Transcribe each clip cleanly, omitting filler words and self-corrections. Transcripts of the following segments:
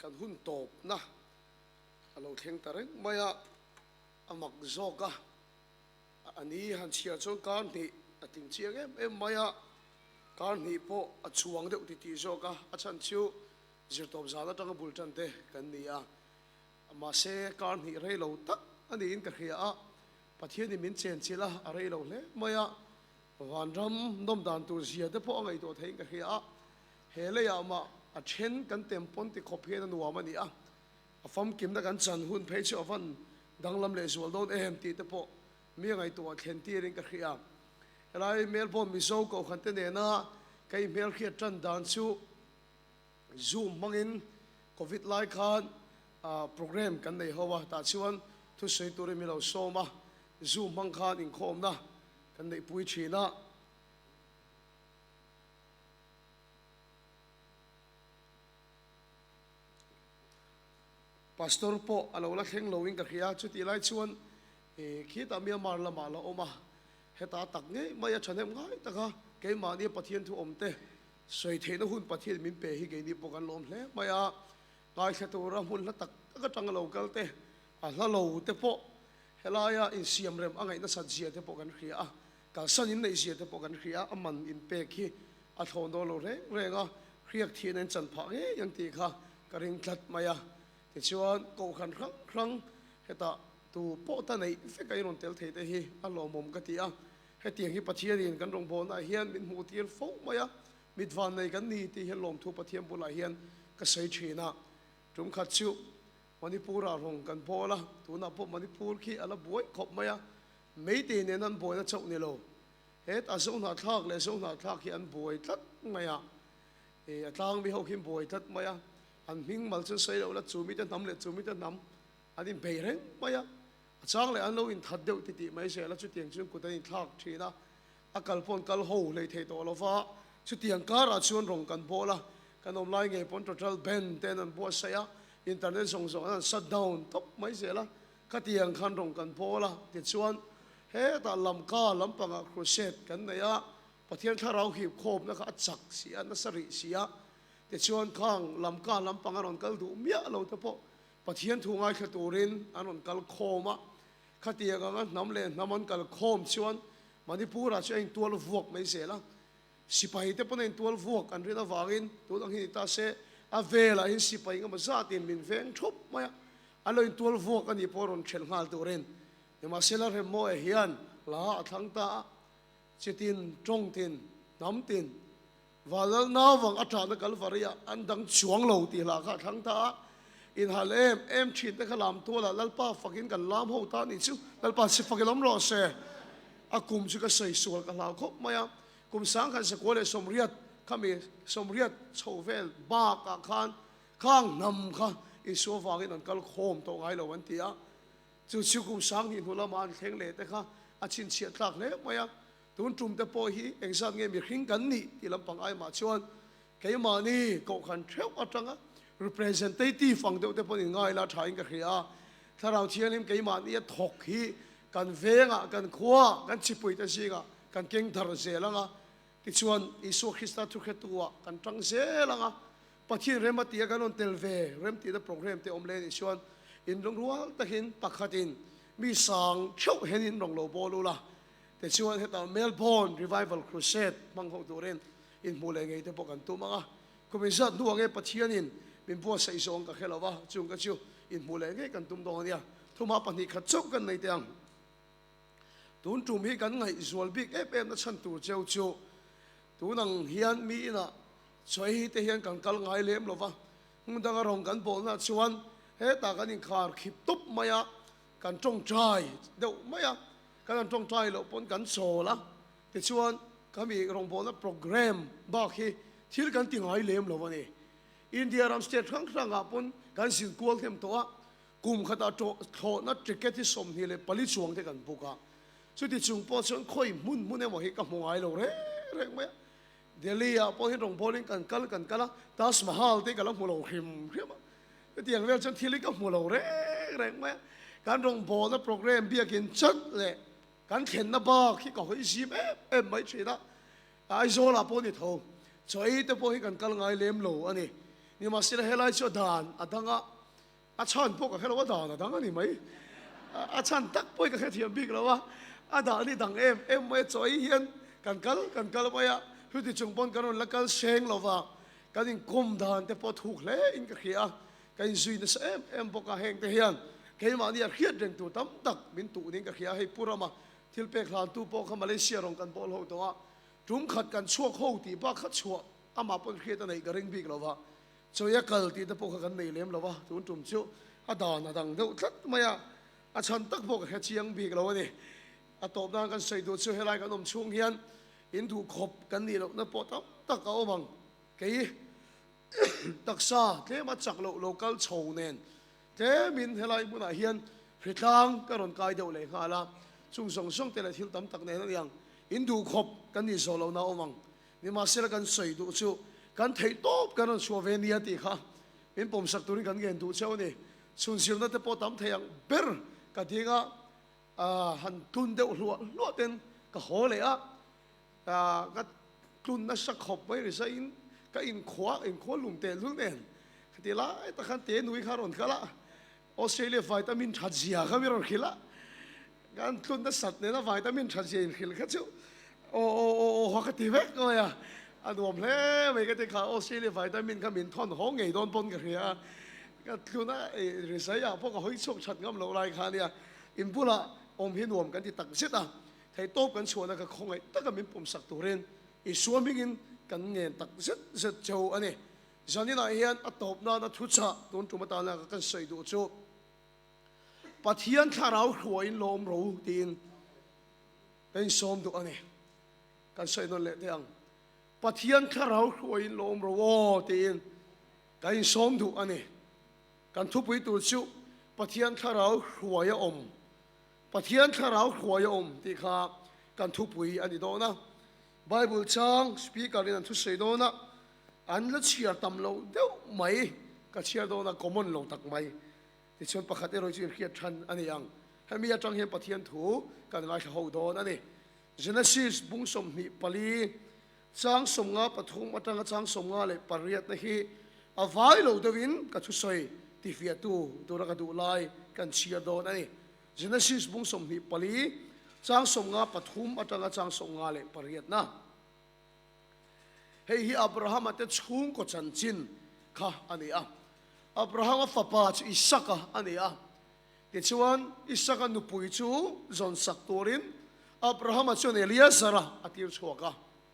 kan hun top na alo theng tareng maya amak zoka ani han chia chon kan ni ating chiang em maya kan ni po achuang de uti ti zoka achan chu zirtop zala tanga bultan te kan ni a ma se kan ni rei lo tak ani in ka khia a pathian ni min chen chila a rei lo le maya van ram nom dan tu zia te po ngai to thein ka khia a hele ya ma a then kan tempon ti khophe na nuwa mani a afam kim na kan chan hun phei chu avan danglam le zual don em ti te po mi ngai to thlen ti ring ka khia helai melbourne mi zo ko khan te ne na kai mel khia tran dan chu zoom mangin covid lai khan program kan nei hawa ta chuan thu sei tur mi lo so ma zoom mang khan in khom na kan nei pui thina pastor po alo la kheng loing ka khia chu ti lai chuan khi ta mi mar la ma la oma heta tak nge maya chanem ngai taka ke ma ni pathian thu omte soi theina hun pathian min pe hi ge ni pokan lom hle maya ngai kha tu ra mun la tak ka tang lo kal te a la lo te po helaya in siam rem angai na sat zia te pokan khia a kal san in nei zia te pokan khia a man in pe khi a thon do lo re renga khriak thien en chan pha nge yang ti kha ka ring tlat maya ti chuan ko khan khang heta tu po ta nei fe kai ron tel thei te hi a lo mom ka ti a he tiang hi pathian in kan rong bon a hian min mu tial fo maya mit van nei kan ni ti he lom thu pathian bula hian ka sei thina tum khat chu manipura rong kan bola tu na po manipur khi ala boi khop maya mei te ne nan boi na chau ni lo het a zo na thak le zo na thak hi an boi tlat maya atlang bi ho khim boi tlat maya an ming mal chu sei lo la chu mi ta nam le chu mi ta nam adin bei reng maya chang le an lo in that deuh ti ti mai se la chu tiang chung ku ta in thak thina a kal pon kal ho le thei to lo fa chu tiang kara chuan rong kan bola kan om lai nge pon total ben ten an bo sa ya internet song song an shut down top mai se la ka tiang khan rong kan bola ti chuan he ta lam ka lam panga crusade kan na ya pathian tharau hi khop na kha chak si an na sari sia ti chuan khang lam ka lam panga ron kal du mia lo te po pathian thu ngai kha turin anon kal khoma khatia ga nam le naman kal khom chuan manipura chu ein 12 vuak mai se la sipai te pon ein 12 vuak an rina wangin tu lang hi ta se a vela in sipai nga ma tin min veng thup maya alo in 12 vuak ani poron thel ngal turin ni ma sela re mo e hian la athang ta chitin tong tin nam tin walal na wang atha na kalvaria an dang chuang lo ti la kha thang ta in halem em chin te khalam to la lalpa fakin kan lam ho ta ni chu lalpa si fakilam ro se akum chu ka sei sual ka la khop maya kum sang khan se kole somriat khami somriat chovel ba ka khan khang nam kha i so wangin an kal khom to ngai lo wan tia chu chu kum sang ni hula man theng le te kha a chin chia tlak le maya tun tum te po hi exam nge mi hring kan ni ti lampang ai ma chuan ke ma ni ko khan theu atanga representative ang deuh te pon in ngai la thain ka khria tharau thianim ke ma ni thok hi kan venga kan khwa kan chipui ta singa kan keng thar zelanga ti chuan isu khista thu khetua kan tang zelanga pathin remati kan on telve rem ti da program te omle ni chuan in rong rual takin pakhatin mi sang theu henin rong lo bolula te chuan heta melbourne revival crusade mang ho turen in mule ngei te pokan tu manga komisat nuange pathianin min bo sai zong ka khelawa chung ka chu in mule ngei kan tum dong ania thuma pani khat chok kan nei teang tun tum hi kan ngai zual big fm na chan tur cheu chu tunang hian mi na choi te hian kan kal ngai lem lova mundang rong kan bol na chuan he ta kan in khar khip tup maya kan tong trai deuh maya kan tong trai lo pon kan so la te chuan kami rong bol na program ba khi thil kan ti ngai lem lova ni india ram state khang khang apon kan sin kual them to a kum khata to tho na ticket hi som hi le pali chuang te kan buka chu ti chung po chon khoi mun e mo hi ka mo ngai lo re reng maya delhi a po hi rong bowling kan kala tas mahal te kala mo lo khim tiang vel chan thili ka mo lo re reng maya kan rong bol na program bia kin chat le kan khen na ba khi ka hoi si em mai chida ai zo la po ni tho choi te po hi kan kal ngai lem lo ani นี่มาสิละเฮลัยชัวดานอดังอ่ะอาชันพวกกับแค่เราว่าดานอดังอ่ะนี่ไหมอาชันตักป่วยกับแค่เทียมบิ๊กแล้ววะอาดานี่ดังเอ็มไม่จ่อยเฮียนกันไปอ่ะคือที่จงปนกันแล้วกันเชงเราว่ากันอินกุมดานแต่พอถูกเลยอินก็เขียกันอินซุยนั่นเอ็มพวกกับแหงแต่เฮียนเคยมาเนี่ยเขียดเรื่องตัวตั้มตักบินตัวนี่ก็เขียให้พูดมาที่เป็กหลานตัวพวกเขามาเลเซียลงกันบอลหัวตัวจุ่มขัดกันชั่วเข้าตีบ้าขัดชั่วอามาปนเขียดอะไรก็เร่งบิ๊กเราว่าช่วยกันตีแต่พวกเขากันในเลี้ยมเราว่าจุ่มเชี่ยวอาดานดังเดี๋ยวทัดมาอ่ะอาชันตักพวกแค่เชียงบิ๊กเราเนี่ยอาตบนางกันใส่ตัวเชื่อให้ไรกันนมช่วงเฮียนอินถูกขบกันนี่เราเนี่ยปอดตักเอาบังกี่ตักซาเทมาจากโลกัลโชว์เน้นเทมินให้ไรบุญเฮียนผิดทางก็รอนกายเดียวเลยค่ะละช่วงส่งแต่ละทิลตั้มตักเนี่ยนั่นยังอินถูกขบกันนี่โซโลน่าเอาบังนี่มาเสียกันใส่ตัวเชื่อกันเทตบกันชัวเวนียติค่ะเป็นผมสักตัวนี้กันเงินตัวเชื่อนี่ส่วนเสียงนั่นแต่ปอดตั้มเทียงเบอร์กันที่ก็หันทุนเดียวลัวเต็นก็โหเลยก็ทุนนั่นสักขบไว้หรือสักก็อินขวาลุมเตลุมเตนที่ละแต่ขันเตนุยคารอนก็ละออสเตรเลียวิตามินชัดเจียก็มีรอนขิละการทุนนั่นสัตว์เนี่ยนะวิตามินชัดเจียขิละก็เจ้าโอ้หัวกติเวกเลยอันรวมเลยไม่ก็จะข่าวออสเตรเลียวิตามินก็มีท่อนห้องไงโดนปนกันเลยก็ทุนนั่นหรือสักอย่างพวกเขาให้โชคชัดงามเราไรค่ะเนี่ยอินพุละอมพินวมกันที่ตักเสร็จไทยโต๊ะกันชวนก็คงไอ้ตั้งแต่มีผมสักตัวเรนอีส่วนมิกินกันเงินตักเสร็จเจ้าอันนี้ฉันนี่นายเฮียนอัตตบนาทุชะโดนจุมาตาแล้วกันใส่ดูโจปัทยันข้าเราหัวอินลมรู้ตีนเป็นสมดูอันนี้กันใส่นนเละเทียงปัทยันข้าเราหัวอินลมรู้ตีนกันสมดูอันนี้กันทุบวิตูจุปัทยันข้าเราหัวยอมปะเทียนข้าเราหัวยอมที่ข้ากันทุบปุยอันนี้โดนะไบเบิลช่างสปีกเกอร์นี่นั่นทุกสิ่งโดนะอันละเชียร์ตำเราเดี๋ยวไม่ก็เชียร์โดนะก็มันเราตักไม่ที่ชวนประคัตเอโรจีเขียนชันอันนี้ยังให้มีอาจารย์เห็นปะเทียนถูกันไล่เขาโดนอันนี้ Genesis บุ้งสมนิปลีช่างสมงาปฐุมอัตงช่างสมงาเลยปริยัตินี่อภัยเราเดวินก็ทุกสิ่งที่ฟิยตูตัวรักดูไล่กันเชียร์โดนอันนี้Genesis บุ้งสมนิปลีช่างสมงาปฐุมอัตงช่างสมงาเลยปริยัตินะเฮ้ยอับราฮัมอัตชุ่งก็จันจินค่ะอันนี้อับราฮัมฟ้าป่าจูอิสักอันนี้เดี๋ยวชวนอิสักนุปุยจูจอนสักตัวรินอับราฮัมชวนเอลียสระอธิรชัวกะ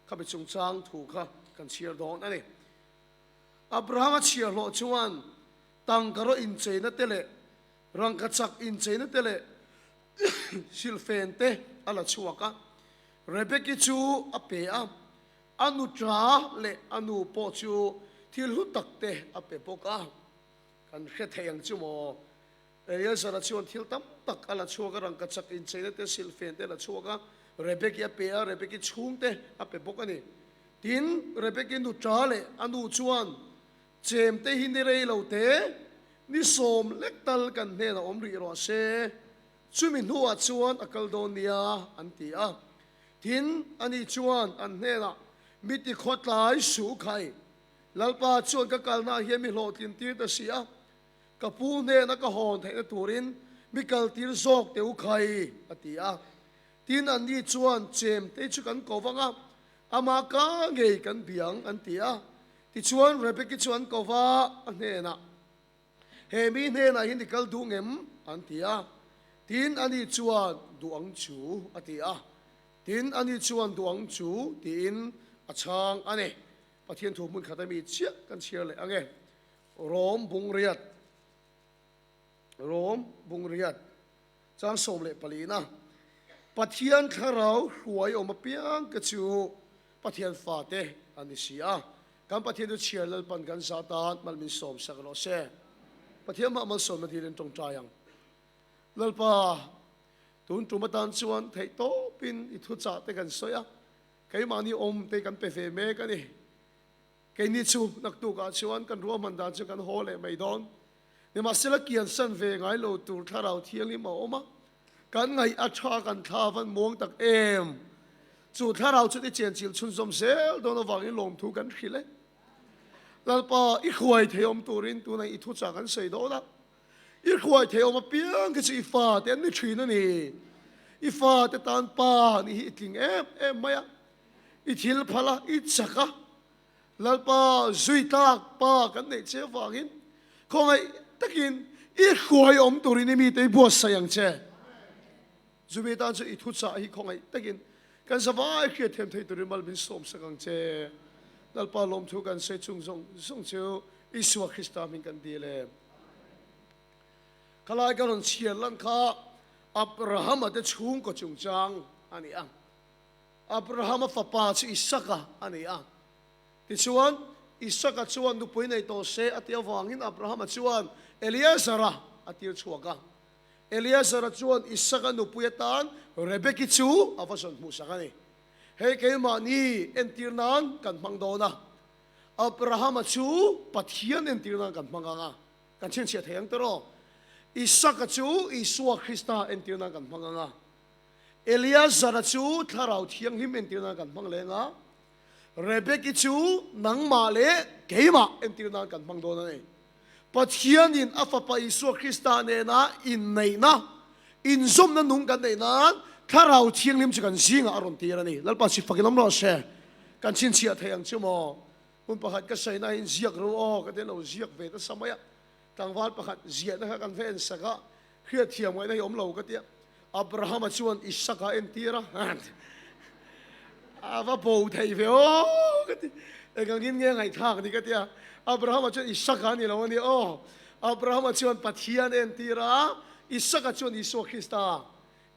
ข้าพเจ้าจ้างถูกค่ะกันเชียร์ดอนอันนี้อับราฮัมเชียร์โลชวนตั้งกระอินเจนัตเตเลรังกัจจักอินเจนัตเตเลสิลเฟนเตอัลชัวกะเรเบกิจูอเปียอนุตราเลอนุปจูที่ลุตักเตอเปปกะกันแค่เทียงจูโมเอเลียสระชวนที่ตั้มตักอัลชัวกะรังกัจจักอินเจนัตเตสิลเฟนเตอัลชัวกะเรเบกิอเปียเรเบกิชุงเตอเปปกะนี่ทินเรเบกินุตราเลอนุชวนเจมเตหินเดเรยเหล่าเตนิสมเล็กตัลกันเนนะอมรีรอเซจุมินหัวชวนอักลโดเนียอันตีทินอันนี้ชวนอันเนนะมิติขดหลายสูไข่ลัลปาชวนกับกัลนาเฮียมิโลตินตีตเสียกับผู้เนนะก็หอนไทยตูรินมิกัลตีรโซกเตวไข่อันตีทินอันนี้ชวนเจมเตชุกันกวังอามากาเงยกันเบียงอันตีที่ชวนเรเบกิชวนกวาอันเนนะเฮมีเนนะหินดิกัลดูเงมอันตีทินอันนี้ชวนดวงจูอันตีทินอันนี้ชวนดวงจูทินอาช่างอันนี้ประเทศถูกมุนขัดมีเชี่ยกันเชียร์เลยอันนี้โรมบุงเรียดจางสมเลยปลีนะประเทศข้าเราหวยออกมาเปียงกระจูประเทศฟาเตอันนี้เสียการประเทศดูเชียร์เลยปันกันซาตานมันมีสมสักโลเซ่ประเทศมันสมมาที่เรื่องตรงใจยังลัลปาตุนจุมาตันชวนไทยโตปินอิทุจ่าเตกันสอยใครมานี่อมเตกันเปเฟเมกันนี่ใครนี่ชูนักตูกาชวนกันรัวมันดานชกันโฮเลไม่ดอนเนี่ยมาเสลกียนสันเวงไงโลตูถ้าเราเที่ยงนี่มาอมากันไงอัชากันท่าฟันมวงตักจูถ้าเราชุดที่เจียนจิลชุนสมเซลโดนวางinลมทุกันขี้เลย แล้วพออีขวายเทียมตัวรินตัวในอีทุจักกันเสียดนะอีขวายเทียมมาเปียงก็จะอีฟ้าเต็นนี่ชีนั่นนี่อีฟ้าเต็นตานป้านี่อีทิ้งไม่อะอีทิลพละอีจักะแล้วพอจุยตากป้ากันเนี่ยเจ้าฟังอินคงไอ้ตะกินอีขวายตัวรินนี่มีแต่บัวสยังเจ้จุยตานจะอีทุจักอีคงไอ้ตะกินกันสบายเขียนเทียมไทยตัวรินมาเป็นสมสังเจ้แล้วพอลมทุกันเสียจุงส่งเจ้าอิสวาคริสต์มินกันดีเลยขลายกันเชียร์ลันข้าอับราฮัมอาจจะชุ่งก็จุงจังอันนี้อับราฮัมฟ้าป่าชื่ออิสกะอันนี้ที่ชวนอิสกะชวนดูปุ่ยในโตเสอติยวางินอับราฮัมชวนเอลียซาระอติยวชัวกะเอลียซาระชวนอิสกะดูปุ่ยตันเรเบกิชูอาฟาสนมุสกันนี่เฮ้ยเคมานี่เอ็นตีนันกันมังโดนะอับราฮัมชูปัทเฮียนเอ็นตีนันกันมังกะกันเช่นเชียร์เทียงตลอดอิสกะชูอิสวาคริสต์เอ็นตีนันกันมังกะเอลียซาระชูถ้าเราเทียงหิมเอ็นตีนันกันมังเลงะเรเบกิชูนังมาเลเกมาเอ็นตีนันกันมังโดนะนี่ปัทเฮียนอินอัฟปะอิสวาคริสต์เนี่ยนะอินในนะอินซุมนั้นนุ่งกันในนั้นถ้าเราเที่ยงนิ่มจะกันซิงอารมณ์ตีระนี่แล้วปัจจุบันน้ำร้อนเช่กันชินเชียเทียงชั่วโมงคุณประหัดก็ใส่ในเสียกรู้อ๋อก็เดี๋ยวเราเสียกเวทสมัยต่างวัดประหัดเสียนะครับกันเฟ้นสักะเครียดเทียงไว้ในอมเราก็เดี๋ยวอับราฮัมชวนอิสกะเอ็นตีระว่าโบไทยเฟโอก็เดี๋ยวแต่กันกินเงี้ยไงทางนี่ก็เดี๋ยวอับราฮัมชวนอิสกะนี่เราวันนี้โอ้อับราฮัมชวนปัทยานเอ็นตีระอิสกะชวนอิสวาคริสต์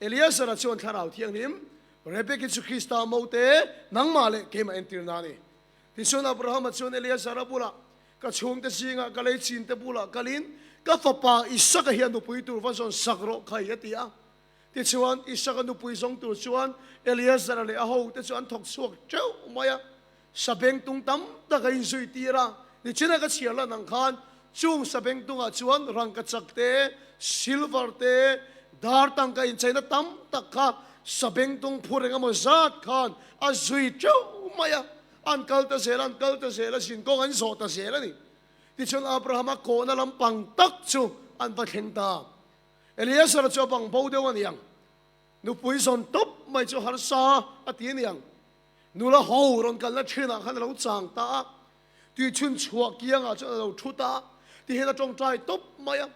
เอลียสระชวนข้าเราเที่ยงนิมเรเบกิสุคริสตาโมเตนังมาเลเกมาเอ็นติร์นานีที่ชวนอับราฮัมชวนเอลียสระบุระก็ชงเตสิงะก็เลยชินเตบุระก็ลินก็ฟ้าป่าอิสกะเฮียนุปุยตูฟันส่วนสักโรใครยติอาที่ชวนอิสกะนุปุยส่งตัวชวนเอลียสระเลยอาหูที่ชวนทกสวกเจ้าไม่อะสเปงตุงตั้มตะกันสุยตีระนี่ชนะก็เชียร์ละนังคานจุงสเปงตุงอาชวนรังกัจจเตซิลเวอร์เตดาร์ตังกันอินใจนัตั้มตะข้าสเปงตุงพูดงามจัดขันอาจุยเจ้าไม่อะอันกัลตะเสละสินกงอันโสตะเสละนี่ที่ชนอับราฮัมโกนัลำปังตักจูอันบัดเห็นตาเอลียสระจูบังบูเดวันยังนุปุยสนตุบไม่จูฮาร์ซาอัติยังนุละหูรอนกันละเชนะขันเราจางตาที่ชุนชัวเกียงอาจจะเราชุตาที่เห็นจงใจตุบไม่อะ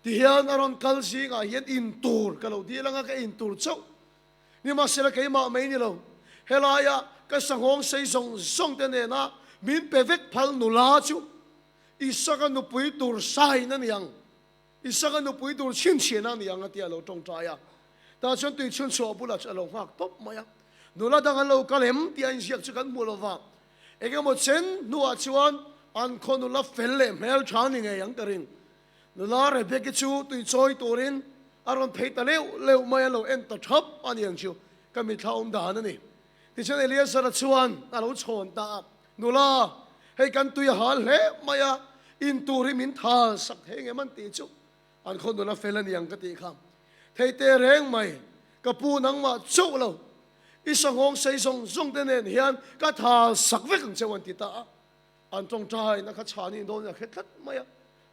ที่เห็นอารมณ์กัลซิงเห็นอินตูร์ก็เราดีแล้วก็อินตูร์เจ้านี่มาเสละก็มาไม่นี่เราเฮลายะก็สังหงใส่ส่งเตเนนะมินเปเวกพัลนุลาจูอิสกันนุปุยตูร์ใส่นั่นยังอิสกันนุปุยตูร์ชินเชียนั่นยังที่เราจงใจอ่ะแต่ฉันตีชุนชัวบุลาจะเราหักตบมายังนุลาดังเราก็เห็นที่อันเสียจะกันบุลว่าเอกหมดเช่นนัวชวนอันคนนุลาเฟลเล่เมลชานิงยังกระรินนุลาเรเบกิจูตุยจอยตัวรินอารมณ์เพตเร็วไม่เราเอ็นตัดทับอันยังชิวก็มีท่าด่านนี่ที่ฉันเอลียสระชวนเราชนตานุลาให้กันตุยหาเล่ไม่อินตูริมินทาสักเฮงมันตีจุอันคนนุลาเฟลนี่ยังก็ตีคำเทเตเร่งไม่กับปูนังมาจุเราอิสงองใส่ส่งเตเนนเฮียนก็ทาสักเวกเจวันติตาอันจงใจนะครับชานี่โดนอยากเฮ็ดไม่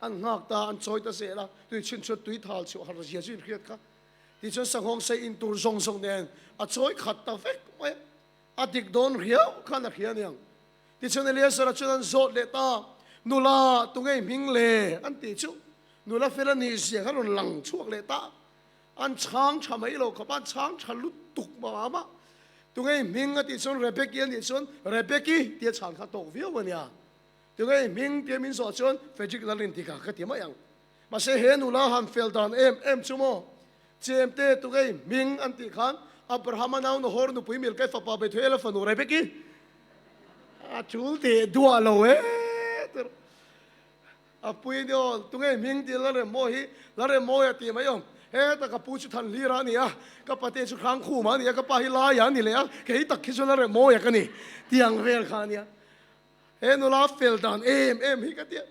อันหักตาอันซอยตาเสละตุยชินชดตุยทาลชิวหาร์เสียชินเครียดค่ะที่ฉันสังหงใส่อินตูร์ส่งเนนอันซอยขัดตาเฟกไม่อดิกโดนเหี่ยวขันนักเหี่ยวเนี่ยที่ฉันเลี้ยสระชนันโซเลตานุลาตุงไงมิงเลอันติจุนุลาเฟลนีเสียขันหลังช่วงเลตาอันช้างชาไม่โลกบ้านช้างฉันลุตุกมาตุงไงมิงที่ฉันเรเบกี้ที่ฉันเรเบกี้ที่ช้างขัดตกวิววันเนี่ยตุงไงมิงที่มินสอนฉันเฟจิกลาลินติกาขัดที่มายังมาเสียเห็นนุลาฮันเฟลดานเอ็มชั่วโมงเจมเตตุงไงมิงอันติขันอับราฮัมนาวน์ฮอร์นุปุยมิลก์ฟ้าป่าเบทุเอลฟันูเรเบกี้จูลเตดัวโลเออปุยเดียวตุงไงมิงที่ละเรโมฮีละเรโมยตีไม่ยอมเฮ้แต่กับปูชุทันลีรานี่กับปฏิชุครั้งคู่มานี่กับปาฮิลาอย่างนี่เลยแค่ตักคิดว่าละเรโมยกันนี่ที่ยังเวลขานี่เฮ้นุลาเฟลดานเอ็มฮิกันที่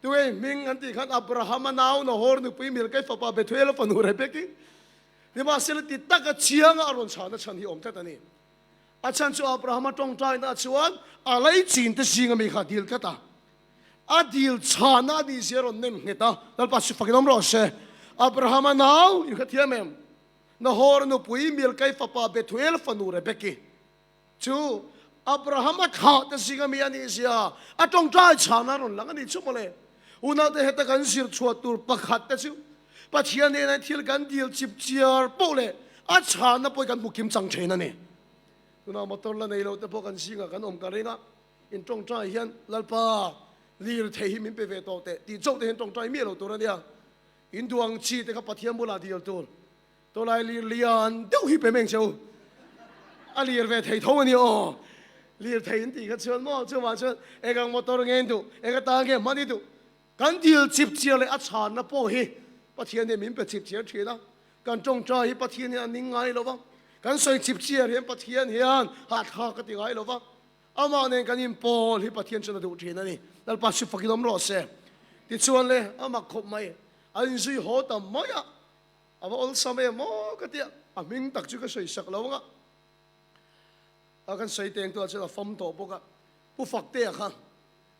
ตุงไงมิงอันที่ขันอับราฮัมนาวน์ฮอร์นุปุยมิลก์ฟ้าป่าเบทุเอลฟันูเรเบกี้นี่มาเสร็จติดตักเชียงอารมณ์ชาณฉันที่อมเท่านี้อาจารย์ชัวอับราฮัมตรงใจนะชวนอะไรจีนที่สิงห์มีขาดิลกันตา a deal chana di zero nem ngeta dal pas fakinom rose Abraham now in katiamem na hor no pui mil kai papa betuel fanure beki chu Abraham kha ta singa mi ani sia atong trai chana ron lang ani chumole una te heta kan sir chuatur pakhat ta chu pathian ne na thil kan deal chip chiar pole a chana poi kan bukim chang chena ne tuna motor la nei lo te po kan singa kan om karenga in tong trai hian lalpa lir thei min pe ve to te ti chok te hen tong trai mi lo to ra dia in duang chi te ka pathian bula dial to to lai lir lian deu hi pe meng chau a lir ve thei tho ani o lir thei in ti ka chuan mo chu ma chuan e gang motor ngen tu e ka ta nge mani tu kan deal chip chiar le a chan na po hi pathian ne min pe chip chiar thina kan tong trai hi pathian ne aning ngai lo wa kan soi chip chiar hian pathian hian ha kha ka ti ngai lo wa ama ne kan in pol hi pathian chana du thina ni dal pa su fakinom ro se ti chuan le ama khop mai an zui ho ta maya ama ol samay mo ka ti a ming tak chu ka soi sak lo nga a kan soi teng tu a chana fam to bo ka pu fak te kha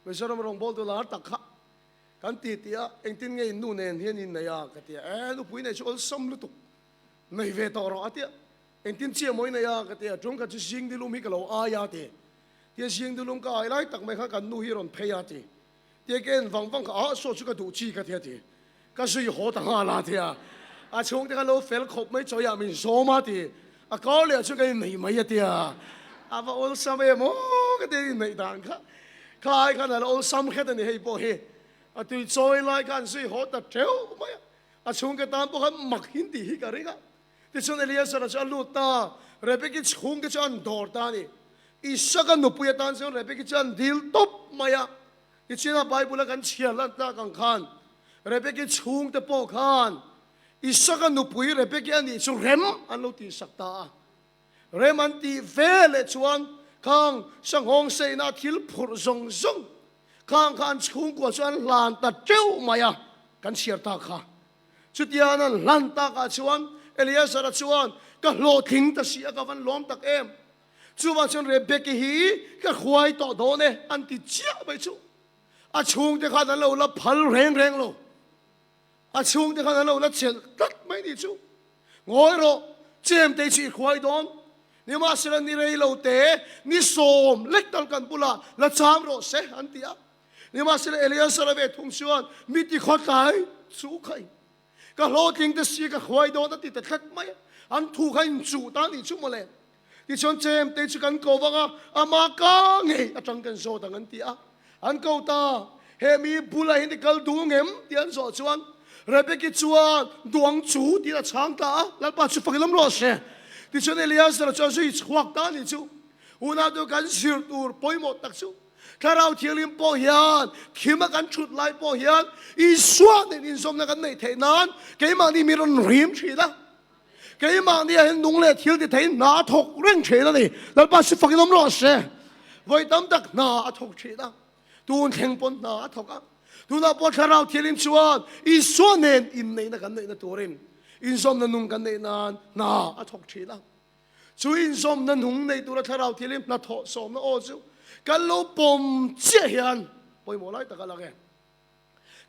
me saram rong bol tu la tak kha kan ti ti a eng tin nge nu nen hian in na ya ka ti nu pui nei chu ol sam lu tu nei ve to ro atia eng tin chia moi na ya ka ti trung ka chu sing di lu mi ka lo a ya te tia sing di lum ka ai lai tak mai kha kan nu hi ron phe ya ti tia ken wang wang ka a so chu ka du chi ka ti ti ka sui ho ta nga la tia a chung te ka lo fel khop mai cho ya min so ma ti a ka le chu ka nei mai ya tia a va ol samay mo ka ti nei dan kha khai kha na ol sam kha ta ni hei po he a tui choi lai kan sui ho ta treu mai a chung ke tam po khan mak hin ti hi ka ringa ti chun Elias ra cha lu ta rebe ki chung ke chan dor ta ni isaka no puya tan se rebe ki chan dil top maya ti china bible kan chia lan ta kan khan rebe ki chung te po khan isaka no pui rebe ki ani chu rem an lo ti sakta rem an ti vele chuan khang sang hong sei na thil phur zong zong khang khan chung ko chuan lan ta treu maya kan siar ta kha chutiana lan ta ka chuan Elias ra chuan ka lo thing ta sia ka van lom tak em chuwa chuan Rebecca hi ka khwai to do ne an ti chia bai chu a chung te kha na lo la phal reng reng lo a chung te kha na lo la chen tat mai ni chu ngoi ro chem te chi khwai don ni ma sila ni rei lo te ni som lek tal kan pula la cham ro se an ti a ni ma sila Elias ra ve thung chuan mi ti khot lai chu khai ka lo ting te si ka khwai do ta ti ta khat mai an thu khain chu ta ni chu mo le ti chon chem te chu kan ko wanga ama ka nge atang kan so dang an ti a an ko ta he mi bula hin kal du ngem ti an so chuan Rebecca chuan duang chu ti la chang ta la pa chu fakilam ro se ti chon Elias ra chu sui chhuak ta ni chu una do kan sir tur poimo tak chu karau thilim po hian khima kan chut lai po hian I suan in som na kan nei the nan ke ma ni mi ron rim chi da ke ma ni hen nung le thil ti the na thok reng che da ni la pa si fakinom ro se voi tam tak na thok chi da tun theng pon na thok a tu na po karau thilim chuan I suan nen in nei na kan nei na turin in som na nung kan nei nan na thok chi da chu in som na nung nei tu la karau thilim na tho som na o chu kan lo pom che hian poi mo lai ta ka la ge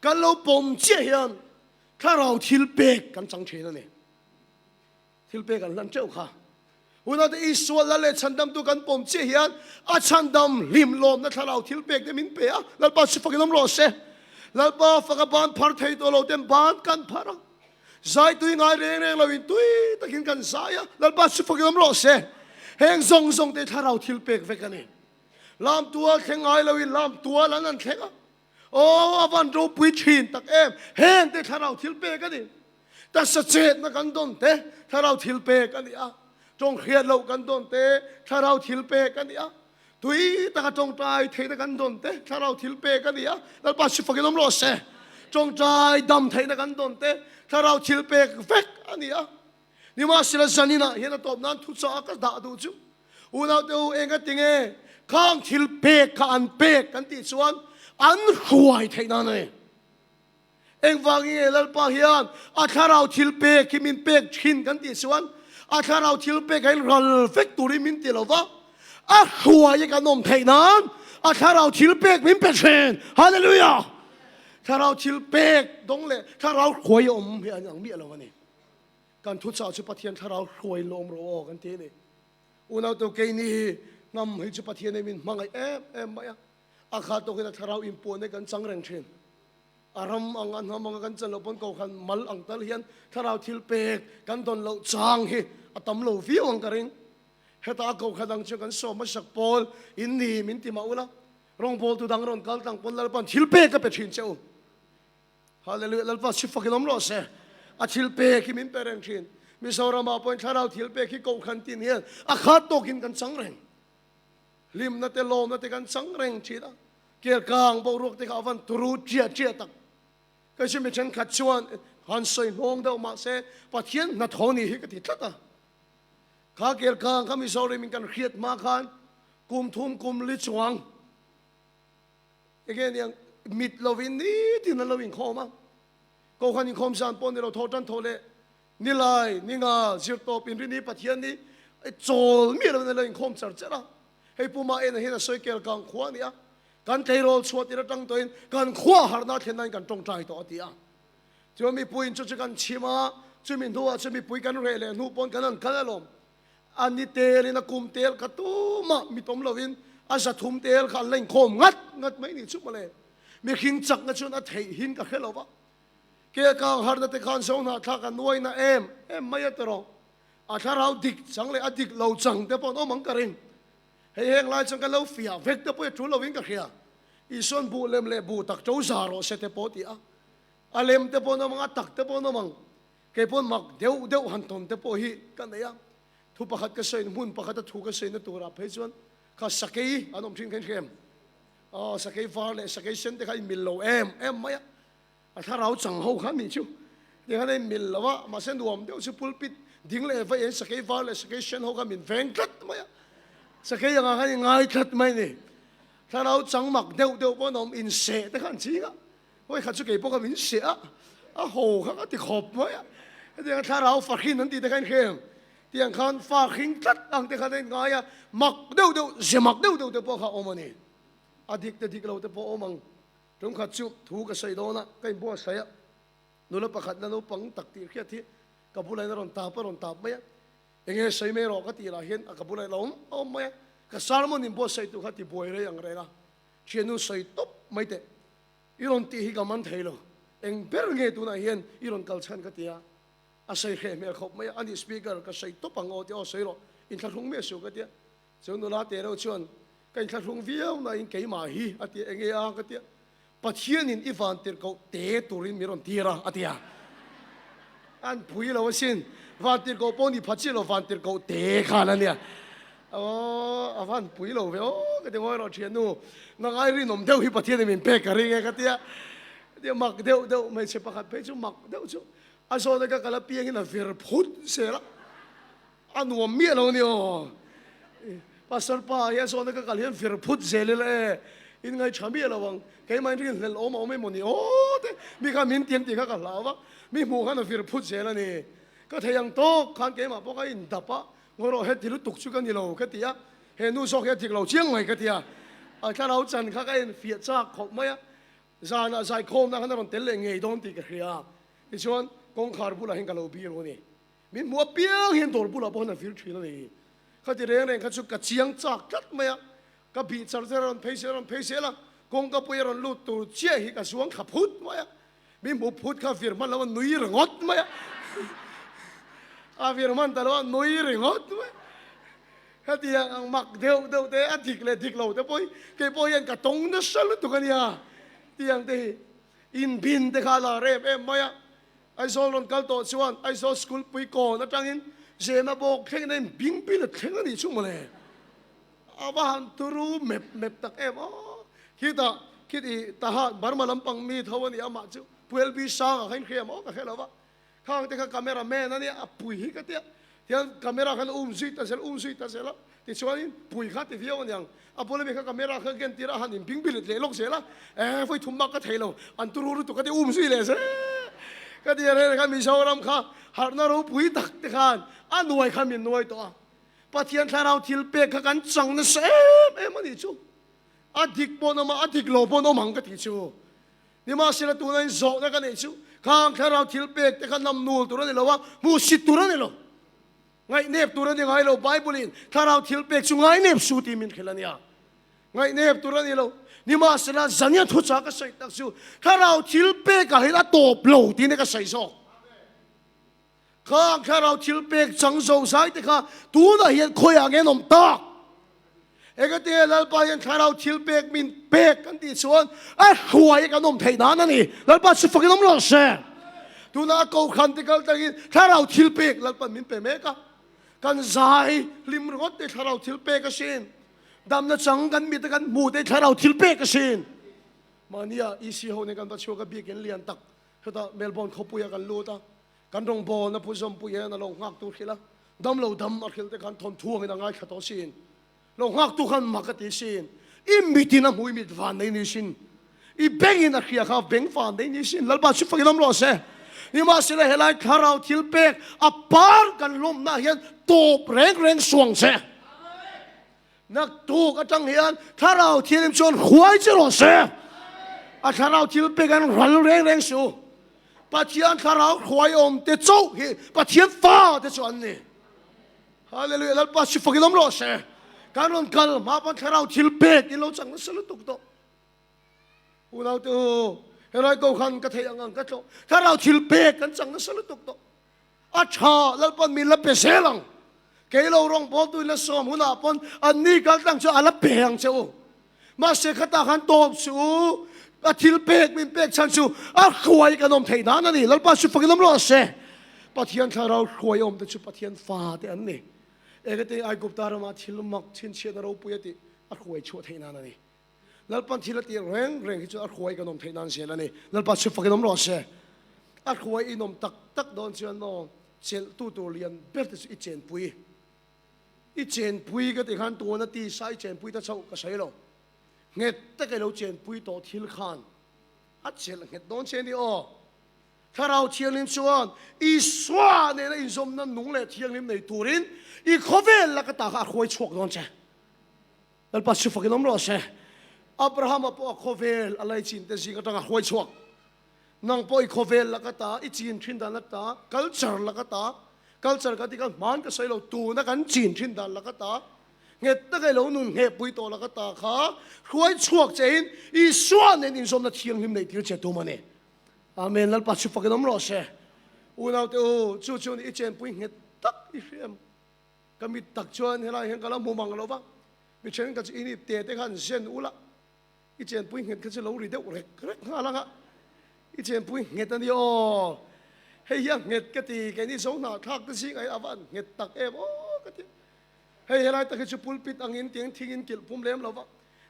kan lo pom che hian karau thil pek kan chang che na ne thil pek kan lan cheu kha una de I sual la le chandam tu kan pom che hian a chandam lim lom na karau thil pek de min pe a lal pa si fakinom ro se lal pa fa ka ban phar thei to lo tem ban kan phara zai tu ngai reng reng lo in tui takin kan saya lal pa si fakinom ro se heng zong zong te karau thil pek ve kan ni lam tua kheng ai lo in lam tua lan an khenga o avan ro pui thin tak em hen te tharau thil pe ka ni ta sa chet na kan don te tharau thil pe ka ni a tong khiat lo kan don te tharau thil pe ka ni a tui ta ka tong tai the na kan don te tharau thil pe ka ni a dal pa si fakinom lo se tong tai dam the na kan don te tharau thil pe vek ani a ni ma sila zanina hian top nan thu cha ka da du chu una te enga tinge khang thil pek ka an pek kan ti chuan an huai theina ne eng wangi lal pa hian a tharau thil pek ki min pek thin kan ti chuan a tharau thil pek kai ral fek turi min ti lova a huai ka nom theinan ถ้าเราทิลเป็กมินเป็ดเชนฮาเลลูยาถ้าเราทิลเป็กตรงเลยถ้าเราขวยอมเพียงอย่างเบี้ยเราวันนี้การทุจริตจุปเทียนถ้าเราขวยลมเราออกกันทีนี้อุณเอาตัวเกนี่นำให้จุปเทียนในมินมังไอไม่อะอาคาตัวกันถ้าเราอิมปูในกันจังเร่งเชนอารมณ์อังหามังกันจะเราปนเขาขันมัลอังตะเลียนถ้าเราทิลเป็กกันตอนเราจางเฮอตำเราฟิวอังกริงเฮตาเขาขัดังเชื่อกันสมัชปอลอินนี่มินติมาอุละรองปอลตัวดังรอนกัลตังปนแล้วปนทิลเป็กก็เป็นชินเจ้าฮาเลลูยาแล้วปนชิฟฟักน้ำร้อนเสอาทิลเป็กที่มินเป็นเร่งชินมิสาวรามาปนถ้าเราทิลเป็กที่เขาขันตินเฮียอาคาตัวกินกันจังเร่งลิมนัตเตโลมนัตเตกันจังเร่งชีดะเกี่ยวกับบุรุษที่เขาฟันตรูเจียตักก็ชิมิฉันขัดชวนฮันสอยน้องเดามาเสปะเทียนนัทโหนี่ฮิกติดละตาข้าเกี่ยวกับข้ามิสาวเรมิกันเครียดมาขันกุมทุ่มกุมลิจวงอย่างเงี้ยยังมิดเราวินนี่ที่นั่นเราวินข้อมาก็ขันยิงคมสันปนเราโทจันโทเลนี่ไลนี่งาจิตโตปินรินีปะเทียนนี่ไอ้โจลมีเราในเราวินคมจัดเจ้าให้ปูมาเองเห็นสอยเกี่ยวกับขวานี่อ่ะการเทโรสวดที่เราตั้งตัวเองการขวาหาหน้าเทียนนั้นการตรงใจต่อที่อ่ะจะมีปุยจุดกันชิมาจะมีตัวจะมีปุยกันเรเลนูปนกันนั่นกันลมอันนี้เตลินะกุมเตลกตูมามีตมลวินอาจจะทุ่มเตลขันเล่งโคมงัดไม่นี่ชุบมาเลยมีขิงจักงัดชนอัฐิหินกับเขลวะเกี่ยกับหาดตะการสองหน้าทักกันน้อยนะไม่ยตรองอาถ้าเราดิกจังเลยดิกเราจังแต่ปนอ้อมังกริงให้เฮงไล่จังกันเราเฟียเวกแต่ปนจุลเราวิ่งกับเขียอีส่วนบูเลมเลบูตักโจซาโรเสตปอตีอาเลมแต่ปนมังตักแต่ปนมังเก็บปนมักเดียวหันตนแต่ปอฮีกันเนี่ยทุบประคัดก็ใส่หุ่นประคัดถูกก็ใส่ในตัวรับให้ส่วนข้าสเกย์อันนั้นทิ้งกันเข้มสเกย์ฟ้าเลยสเกย์เส้นแต่ข้ามิลโลไม่อะถ้าเราจังหูข้ามีชูเดี๋ยวข้าได้มิลแล้วว่ามาเส้นรวมเดี๋ยวชุบพุลปิดดิ้งเลยไฟเอ็นสเกย์ฟ้าเลยสเกย์เส้นหูข้ามิลแฝงกัดไม่อะสเกย์ยังไงง่ายกัดไม่เนี่ยถ้าเราจังหมักเดียวพวกน้องอินเสะแต่ขันจีก็โอ้ยขัดชุกเก็บพวกเขาอินเสะโหเขาก็ติดขอบไม่อะเดี๋ยวถ้าเราฝักหินนั้นตีแต่ขันเข้มเตียงขันฝากหิงตัดอังแต่ขันได้ไงอะหมักเดียวจะหมักเดียวแต่พวกเขาอมนี่อดีตแต่ที่เราแต่พวกอมังตรงขัดชุบถูกกับใส่โดนนะก็ยังพวกใส่นู่นแล้วประคัดนั่นเราปังตักตีแค่ที่กับผู้ใดนั่นรอนตาปรอนตาไม่ยังไงใส่ไม่รอก็ตีละเห็นกับผู้ใดล้มไม่ก็สารมันนิมพวกใส่ตัวขัดที่ป่วยอะไรอย่างไรล่ะเชื่อนู่นใส่ตบไม่เตะอีรอนตีหิกามันเทโลเองเบรเงตัวนั้นเห็นอีรอนกัลชันก็ตีอาศัยเหตุเมื่อเขาไม่อันนี้สปีกเกอร์ก็ใส่ตบปังเอาที่เอาใส่หรออินทรุ่งเมื่อสุกก็ตีจนนู่นละเตะเราชวนก็อินทรุ่งวิวน่ะอินเกี่ยมาฮีอาทิเองเองก็ตีปัจเจียนินอีฟานเตอร์เขาเตะตัวรินมีรอนตีระอาทิอันผู้เราสินฟานเตอร์เขาปนอีปัจเจียเราฟานเตอร์เขาเตะขานั่นเนี่ยฟันปุ๋ยเราเว้ยก็เดี๋ยวเราเชียร์นู่นนักไอ้รินมเดียวที่ประเทศนี้มันเป๊กอะไรเงี้ยก็เดี๋ยวมักเดี๋ยวไม่ใช่ประคัดเพชรมักเดี๋ยวจู่อาโซนก็กระเปียงน่ะฟิร์พุทเสียละอันวัวเมียเราเนี่ยภาษาป่าอาโซนก็กระเลียนฟิร์พุทเสียเลยอินไงชามีอะไรบ้างแกไม่เรียนเลยโอ้มาไม่หมดนี่โอ้แต่มีการมินเตียงตีก็กันแล้ววะมีหมู่กันน่ะฟิร์พุทเสียละนี่ก็เทียงโต๊ะข้างแกมาพวกไอ้อินดับปะเราเฮ็ดที่รู้ตุกชุกันนี่เราก็ตีอ่ะเห็นนู่นสอกเฮ็ดที่เราเชียงใหม่ก็ตีอ่ะถ้าเราจันข้าก็เห็นเฟียจากขบไหมอ่ะจานใจโคมนะขนาดนั้นเตลเงยโดนตีกันเฮียดิฉันกองขารบุหรี่เห็นกันเราบีโรนี่มินมัวเปียงเห็นตัวบุหรี่ปนนั้นฟิลทรีแล้วนี่เขาจะเรื่องเขาชุกกระเชียงจากกัดไหมอ่ะก็บีจัลเซรันเพเซละกองก็ไปรันลุตูเชี่ยฮิกสวงขับพุทธไหมอ่ะมินบุพุทธข้าฟิร์มันแล้วมันนุยรงดไหมอ่ะฟิร์มันแต่ว่านุยรงดไหมถ้าที่ยังมักเดียวแต่อธิกเลยทิกเราแต่พอยแกพอยังกระตงนั่นสลุตุกันเนี่ยที่ยังที่อินบินแต่ข้าลาเรฟไหมอ่ะไอโซลอนกัลโตชวนไอโซสกุลปุยโกนั่นจังอินเจมาบอกเพ่งนั่นบิงบินเพ่งนั่นชุ่มมาเลยอาบ้านตุรูเม็บตักคิดอีตาหาบาร์มาลำปังมีทวันนี้อามาจูเพื่อบีซ่าให้เขียมก็แค่แล้ววะข้างแต่ข้าคาเมราแม่นั่นเนี่ยปุยฮิกเตียที่คาเมราขันซุยตาเซลละที่ชวนอินปุยขัดที่เที่ยวอย่างอาพอเลยมีข้าคาเมราขันเกนตีระหันอินบิงบินเลยลกเสียละไฟทุ่มบักก็เทโลอันตุรูตุกที่ซุยเลยเซ่ก็ที่อะไรนะครับมีชาวรำข้าหากนรกปุยตักที่ข้านอันหน่วยข้ามีหน่วยตัวปะเทียนถ้าเราทิลเปกกันจังนั่นเซ่มันนี่จู่ อธิกปนมาอธิกโลปนมังกติชูนี่มาสิละตัวนั้นโจนักันเอชูข้างแค่เราทิลเปกแต่กันนำนูตัวนั้นเราว่ามูสิตัวนั้นเราไงเนบตัวนั้นยังไงเราไบเบิลินถ้าเราทิลเปกชูไงเนบสูติมินขลันยาไงเนบตัวนั้นเรานี่มาสิละจันยันทุจาก็ใส่ตักชูถ้าเราทิลเปกก็ให้ละตบโลที่นี่ก็ใส่โซข้างแค่เราทิลเปกจังโซใส่แต่ข้าตัวนั้นเห็นคอยอย่างเงี้ยนมตาเอกเตียลปายันข้าเราทิลเปกมินเปกกันที่ส่วนหวยกันนมไทยนั่นนี่ลปาสุฟักนมรอเซ่ตัวนั้นกูขันติกัลตะกินข้าเราทิลเปกลปามินเปเมกะกันใจลิมรถที่ข้าเราทิลเปกกันสินดำนัดจังกันมีแต่กันมูที่ข้าเราทิลเปกกันสินมาเนี่ยอีซีโฮในกันตัดชัวกับบีกันเลียนตักเขาตาเมลบอนเขาปุยกันรู้ตากันรองบอลนะผู้ชมปุยนะลงหักตัวขี้ละดำเราดำอักเขตกันทนท่วงกันง่ายขัดต่อสินลงหักตัวกันมักติสินอิมิตินะมวยมิดฟันในนิสินอีเบงอินักเขียข้าเบงฟันในนิสินแล้วบ้าชุดฟังน้ำร้อนเซ่นี่มาสิเลยเฮลัยข้าเราทิลเปกอับปานกันลมน่าเห็นตบแรงสวงเซ่นักตูกจังเห็นข้าเราทิลชนหวยจะร้อนเซ่ข้าเราทิลเปกันรันแรงสูปัจจัยข้าเราหวยอมเตโจ้เฮปัจจัยฟ้าเตโจ้อันนี้ฮาเลลูยาแล้วบ้าชุดฟังน้ำร้อนเซ่การนกัลมาปันข้าเราทิลเปกที่เราจังนั้นสลุตุกโตอุณาตัวเฮลัยกูขันกระเทียงกันโตข้าเราทิลเปกกันจังนั้นสลุตุกโตอาชาแล้วปันมีละเปเซลังเกล้ารองปอตุละสอมุนาปันอันนี้กันตั้งจะอาละเปียงเจ้ามาเสกตาขันโตบสูอาทิลเปกมีเปกชันสูอาขวายกันนมไทยนั่นนี่แล้วปันสุฟังน้ำร้อนเสปัจจัยข้าเราขวายอมแต่สุปัจจัยฟ้าแต่อันนี้เอกเตไอกุปตารามาทิลมักชินเชียนเราปุยติอักขวยชัวไทยนั่นนี่แล้วปันทิลตีแรงที่จะอักขวยกันนมไทยนั่นเสียแล้วนี่แล้วปันสุฟักกันนมรอเสียอักขวยอินมตักโดนเชียนนอเชลตู้เรียนเปิดอีเจนปุยก็ติขันตัวนั่นตีใส่เจนปุยตะเช้าก็ใส่เราเงี้ยแต่ก็เราเจนปุยต่อทิลขานอัดเชลเงี้ยโดนเชนนี่อ๋อถ้าเราเทียงลิมชวนอีสวาเนี่ยอินสมนั้นนุ่งเลยเทียงลิมในตูรินอีโคเวลละก็ตาข้าคอยชกโดนเช่แล้วปัจจุบันน้องรอเช่อับราฮัมอ่ะพอโคเวลอะไรจีนแต่จีนก็ต้องคอยชกนั่งพออีโคเวลละก็ตาอีจีนทิ้งดันละตา culture ละก็ตา culture ก็ที่กันมันก็ใส่เราตูนักกันจีนทิ้งดันละก็ตาเงี้ยตั้งแต่เราหนุนเงี้ยปุยโตละก็ตาข้าคอยชกเจนอีสวาเนี่ยอินสมนั้นเทียงลิมในที่เจ้าตัวมันเนี่ยอาเมนแล้วปัจจุบันน้องรอเช่อุณาเตโอจู่ๆนี่เจนปุยเงี้ยตักอีเฟมก็มีตักชวนเฮลัยเห็นกันแล้วมุมังเราบ้างมีเช่นกันอินี่เตะกันเช่นอุละอีเจนปุยเห็นกันจะเราหรือเด็กเล็กฮะละฮะอีเจนปุยเห็นตันดีโอเฮียเห็นกติแกนี่สงหน้าทักก็สิไงอาวันเห็นตักโอ้กติเฮลัยตักจะปุลปิดอังอินเตียงทิ้งกิลพุ่มเลี้ยมเราบ้าง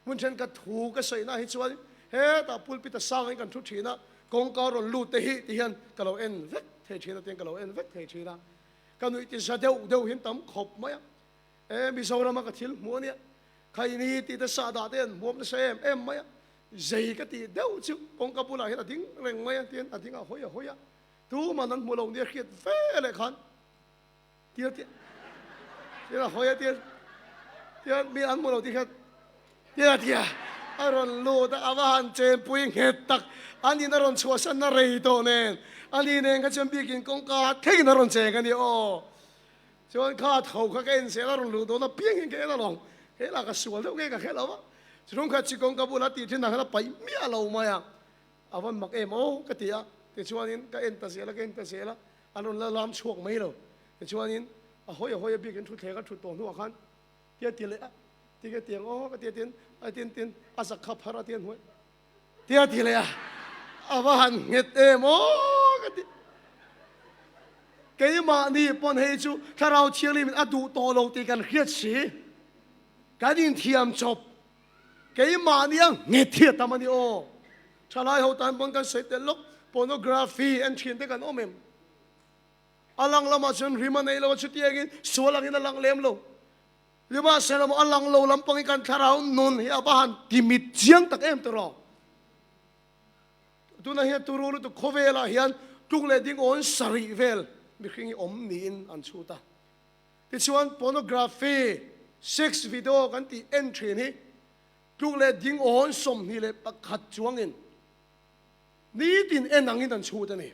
มันเช่นกันถูกก็ใส่หน้าให้ชวนเฮ้แต่ปุลปิดแต่สร้างกันทุกทีนะกองการุนลูเตหิที่เห็นก็เราเอ็นเวกเทชีนะเตียงก็เราเอ็นเวกเทชีนะกันวิจิตรเดียวเห็นตั้มขบไหมมีสาวรำมาทิลมัวเนี่ยใครนี่ตีแต่สาดาเตียนมัวมันเซมไหมใจก็ตีเดียวชิวกองกับบุหรี่เห็นทิ้งเร่งไหมเตียนทิ้งอ่ะหอยดูมันนั้นมัวลงเนี่ยเขียดเฟ้เลยขันเตียนหอยเตียนมีอันมัวลงที่แค่เตียอารอนลูดอาวันเจนปุยเห็ดตักอันนี้นารอนชัวสันนารีโตเนนอันนี้เนี่ยก็จะมีกินกงกาเท่งนารอนเจกันนี่โอ้ชวนข้าเท่าข้าเกินเสียนารอนลูดนะเพียงเงี้ยละลองเฮ้ยละก็สวนเท่าเงี้ยก็แค่ละวะชวนข้าจิกงกาบุลตีที่นั่งแล้วไปเมียเราไหมอ่ะอาวันมักโอ้กติอ่ะแต่ชวนนี้ก็เอ็นตาเสียละอารอนละล้ำช่วงไม่หรอกแต่ชวนนี้หอยบีกินทุเทกันทุตรงทุกขันเตี้ยเลยอ่ะที่ก็เตียงโอ้ก็เตียนอาศักขับพระเตียนหัวเตี้ยเลยอ่ะอาวันเงี้ยโอ้ก็ตีเกี่ยมานี่ปนให้จูถ้าเราเชื่อลิมอดูโตลงตีกันเครียดสีการยินเทียมจบเกี่ยมานี่เงี้ยเทียตามันนี่โอ้ชาลายเขาตามปนกันเสร็จแล้วโพโนกราฟีอันเชียนด้วยกันโอ้เมมอลังละมาจนริมันในเราชุดเตียกินสวลังอินอลังเลี้ยมโลหรือว่าเสร็จแล้วอลังโลลำปังกันถ้าเรานุนเฮียบ้านที่มีเจียงตักตลอดตัวนั้นเฮียตัวรู้ตัวโคเวลาเฮียทุกเรื่องโอนสรีเวลมีครึ่งอมนีนอันชูตาที่ชวนโพโนกราฟีเซ็กซ์วิดีโอกันที่เอ็นทรีนี่ ลูกเล่ดิ้งอ่อนสมนี่เลยประคัดจวงเงินนี่ตินเอ็นนังอินดันชูตันนี่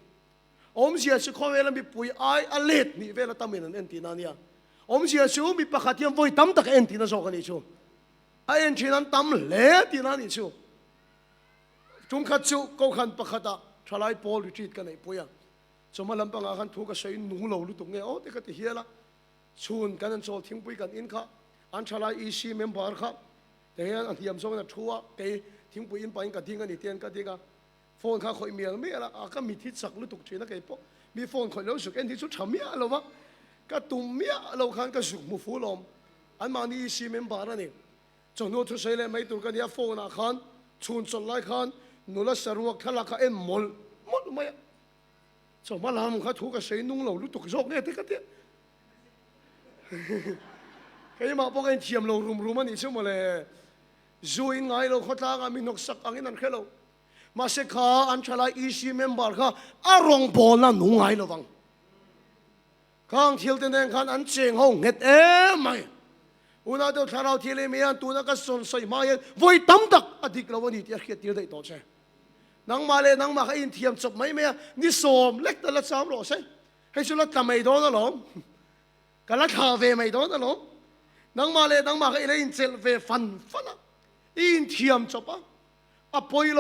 อมเสียสุขเวลามีปุยไออเลดนี่เวลาตั้มเงินเอ็นตินานี่อมเสียชูมีประคัดยังไว้ตั้มตักเอ็นตินาโซกันนี่ชูไอเอ็นที่นั้นตั้มเล่ตินานี่ชูจุงขัดชูก็ขันประคัดทลายโพลิจิตกันนี่ปุยสมมาลำปังอาคันทุกข์ก็ใช้หนูเหล่าลุตรงเงี้ยโอ้แต่ก็ที่เฮียละชูนกันนั่นโซทิ้งปุยกันอินค่ะอันทลายอีซีเมมเบอร์ค่ะแต่เฮียอันที่ยำส่งนั่นชัวเกยทิ้งปุยอินไปกันทิ้งกันนี่เตียนกันทิ้งกันโฟนข้าคอยเมียไม่ละก็มีทิศสักลุตุกจีนะเกยปมีโฟนคอยแล้วสุกเอ็นที่สุดทำเมียเราวะก็ตุ่มเมียเราคันก็สุกมุฟูลมอันมานี่อีซีเมมเบอร์นี่จนโน้ตทุกสิ่งเลยไม่ตุกันเนี่ยโฟนอาคันชูนจนไล่คันนูละสรุปทลายข้าเอ็นหมดไม่สมมาลำเขาถูกกับเสียนุ่งเหล่าลุตุกโจกเนี่ยที่กันเนี่ยใครมาบอกเอ็นเทียมเรารุมมันนี่ชั่วโมงเลยจูอิงไงเราเขาตากามีนกสักอันนี้นั่นแค่เรามาเสกขาอันชลายอีซีเมมเบอร์ค่ะอารมณ์บอลนั่นหนุ่งไงเราฟังข้างเที่ยวเต้นกันอันเจียงห้องเฮ็ดไหมอุณาเดียวถ้าเราเที่ยวมีอันตัวนักสนใส่มาเองไว้ตั้มตักอดีตเราวันนี้เที่ยวเที่ยวได้ต่อใช่นังมาเลยนังมาให้อินเทียมจบไหมเมียนี่สมเล็กแต่ละ3 โลใช่ให้ชุดละทำไม่โดนนะหลงกันละคาเฟ่ไม่โดนนะหลงนังมาเลยนังมาให้อินเซลเฟ่ฟันละอินเทียมจบอ่ะปล่อยเ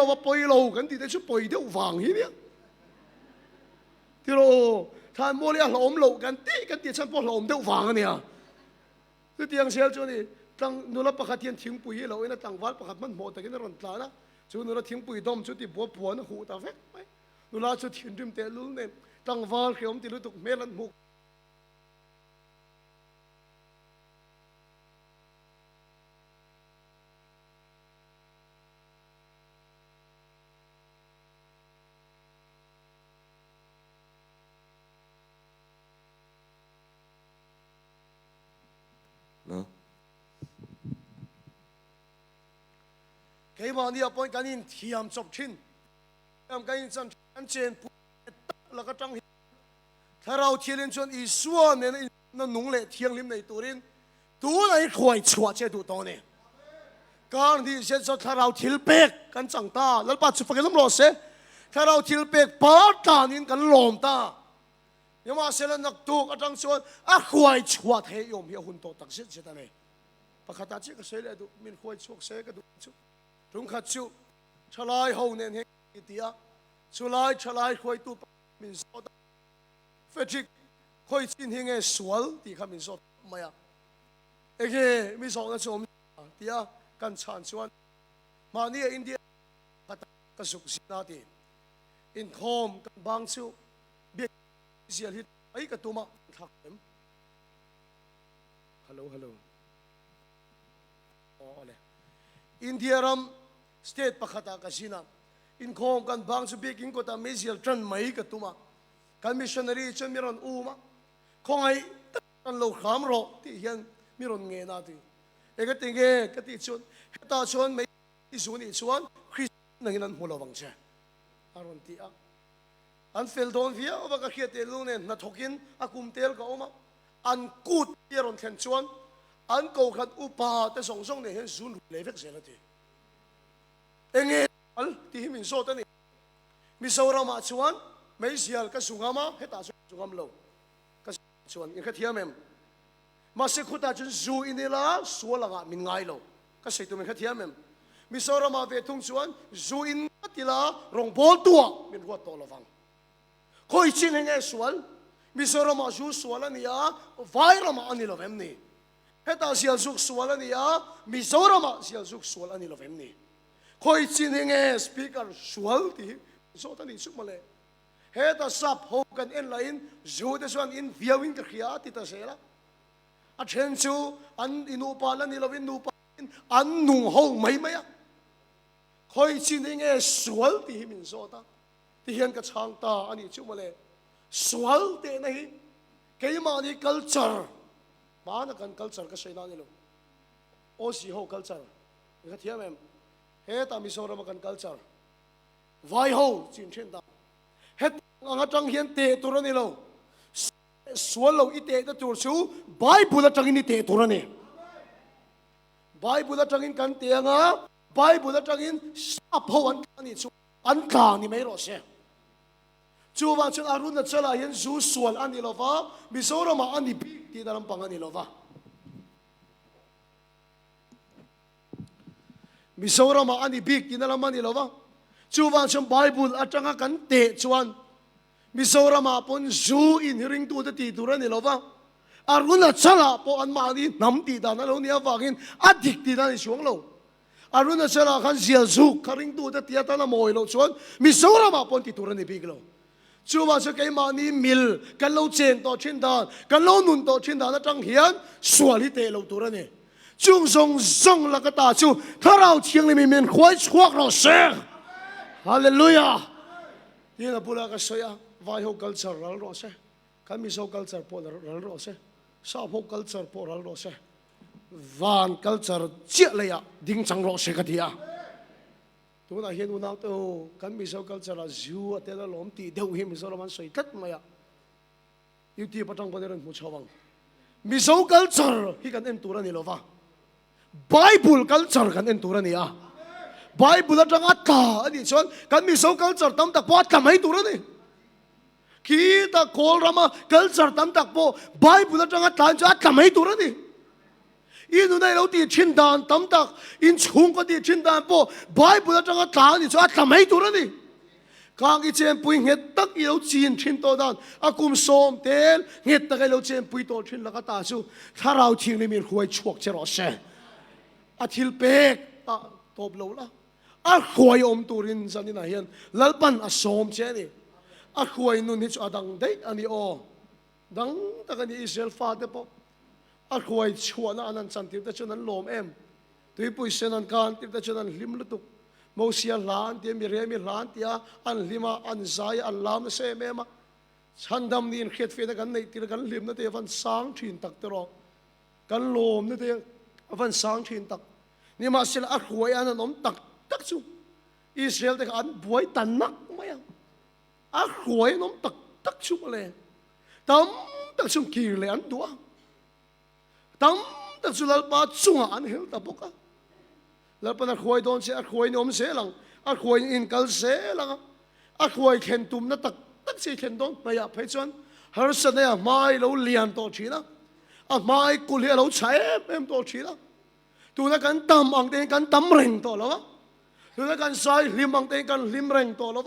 รากันที่ได้ชุดปล่อยเดี๋ยววางที่เนี่ยที่เราท่านโมเลียหลอมเรากันตีกันที่ฉันพอหลอมเดี๋ยววางกันเนี่ยคือเตียงเชลจนี่ตั้งนุรประคัดเทียนทิ้งปุ๋ยเราเองนะตั้งวัดประคัดมันหมดแต่กันรอนตานะชุดนุรทิ้งปุ๋ยดมชุดที่บัวนะหูตาเฟกไหมนุรชุดทิ้งดื่มเตลุลเนี่ยตั้งวัดเขียวที่รู้ตุกเมลันมุกเกี่ยวันนี้เอาไปกันอินเทียมจบชิ้นกันอินจันอันเจนพูดแล้วก็จังถ้าเราเที่ยวเล่นชวนอีส่วนเนี่ยนั่นนุ่งเละเที่ยงริมในตัวนี้ตัวไหนคอยชัวเจ้าตัวโตเนี่ยการที่เช่นถ้าเราเที่ยวเป็กกันจังตาแล้วปัจจุบันก็ต้องรอเสียถ้าเราเที่ยวเป็กปาดตานี่กันหลอมตายังมาเสร็จแล้วนักตัวก็จังชวนคอยชัวเที่ยวเฮียหุ่นโตตักเสียเสียตาเนี่ยปากตาเจ้าก็เสียเลยดูมินคอยชัวเสียก็ดูจุงขัดชูชลายห้องเนี่ยเฮียตีชลายคอยตัวมินโซดเฟจิกคอยชินเฮงสวลตีข้ามินโซดไม่อะเอ้มี2 นัดชมตีกันชานชวนมาเนี่ยอินเดียก็สุขสินาทีอินคอมกันบางชูเบียเสียหิตไอ้กระตุ้มทักเต็มฮัลโหลอ๋อเลยอินเดียรัมสเตทปะขัดกสินาอินคอมกันบางชูเบียกินก็ตามเมเซียลทรันไม่กระตุ้มกันมิชชันนารีจนมีรอนอูมาคงไอ้กันโลขามรอที่ยังมีรอนเงินนาทีเอกติงก็ติชวนเฮตาชวนไม่ที่ชวนอีชวนคริสนั่งนั่นหัวเราบังเชอารมณ์ที่อันเฟลโดนวิอาว่าก็เขียนเตลูเนี่ยนัทกินอากุมเตลก็ออกมาอันกูดที่รอนแข่งชวนอันกูขัดอุปาแต่ส่งเนี่ยเห็นศูนย์เลเวกเสียแล้วทีเองอันที่มินโซตันนี่มิโซรามาชวนไม่เสียก็สุงามาเฮตาสุงามโลก็ชวนยังแค่เทียมเองมาเสกขุดอาจจะจูอินี่ละสัวละกะมินไงโลก็เสกตัวมันแค่เทียมเองมิโซรามาเวทุงชวนจูอินติละรองบอลตัวมินหัวโตละฟังคอยชินเฮงสวนมิโซรามาจูสวนละนี่ไวรามาอันนี้ละเวมนี่เฮตาเสียสุกสวนละนี่มิโซรามาเสียสุกสวนละนี่ละเวมนี่คอยชินเฮงสปีกเกอร์สวนที่โซตันนี่สุกมาเลยเฮตาซับโฮกันเอ็นไลน์จูเดชวนอินวิววินกับขียาติตาเสละอันเชนจูอันอินูปาลันนี่ละวินนูปาอันนุ่งห้องไม่อะคอยชินเฮงสวนที่มินโซตาที่เห็นกับช่างตาอันนี้ชื่อมาเลยสวลเตนะฮีเกี่ยมานี่ culture บ้านกัน culture ก็ใช่นั่นนี่ลูกโอซีโฮ culture นี่ก็เทียมเองเฮตามิโซรามากัน culture ไวโฮจินเช่นตาเฮตงาจังเห็นเตะตัวนี่ลูกสวลลูกอีเตะตัวชูไบเบิลจังอินเตะตัวนี่ไบเบิลจังอินกันเตะงา Bible atangin sa phawan ani chu an tlang ni mai ro se chu wa chun arun na chala yan zu sual ani lova Mizoram ani bi ti dalam pangani lova Mizoram ani bi ti dalam mani lova chu wa chun Bible atanga kan te chuan Mizoram pon zu in ring tu ti turan ni lova aruna chala po an mani nam ti da na lo ni awangin adik ti da ni chuang lo aruna chala khan zial zu karing tu da tia ta na moi lo chuan Mizoram pon ti turan ni big lo chu wa cha kai mani mil kan lo chen to chin dan kan lo nun to chin dan na tang hian suali te lo turan ni chung song song la ka ta chu tharau chiang ni men khoi chuak ro se hallelujah ni na pula ka soya vai ho culture ral ro se kan mi so culture po ral ro se sa ho culture po ral ro se van culture chia le ya ding chang ro se ka dia tu na hian una to kan mi so culture a zu ate la lom ti deu hi mi so man soi tat ma ya yu ti patang pa ren mu chawang mi so culture hi kan en tura ni lova Bible culture kan en tura ni a Bible atang atta ani chon kan mi so culture tam tak pot kam hai tura ni kita kol rama culture tam tak po Bible atang atta cha kam hai tura ni inu nai lo ti chin dan tam tak in chung ko ti chin dan po Bible atang atta ni cha kam hai tura ni kang i chen pui nget tak i lo chin chin to dan akum som tel nget tak i lo chen pui to chin la ka ta chu tharau thing ni min huai chuak che ro se athil pek ta top lo la a huai om turin zanina hian lalpan a som che ni a huai nun hi chu adang dei ani o dang takani Israel fa te po a huai chuana anan chan tir ta chuan lom em tui pui senan kan tir ta chuan lim lutuk Mosia lan ti mi remi lan tia an lima an zai an lam se mema chandam ni in khet fe na kan nei tir kan lim na te van sang thin tak te ro kan lom na te van sang thin tak ni ma sel a huai an nom tak tak chu Israel te an buai tan nak maya a huai nom tak tak chu le tam tak chu ki le an tua tam tak chu lal pa chunga an hel ta boka lalpan a huai don se a huai nom se lang a huai in kal se lang a huai khen tum na tak tak se khen don maya phai chuan har sa ne mai lo lian to thina a mai kul he lo chai em to thina tu na kan tam ang te kan tam reng to lo tu na kan sai lim ang te kan lim reng to lo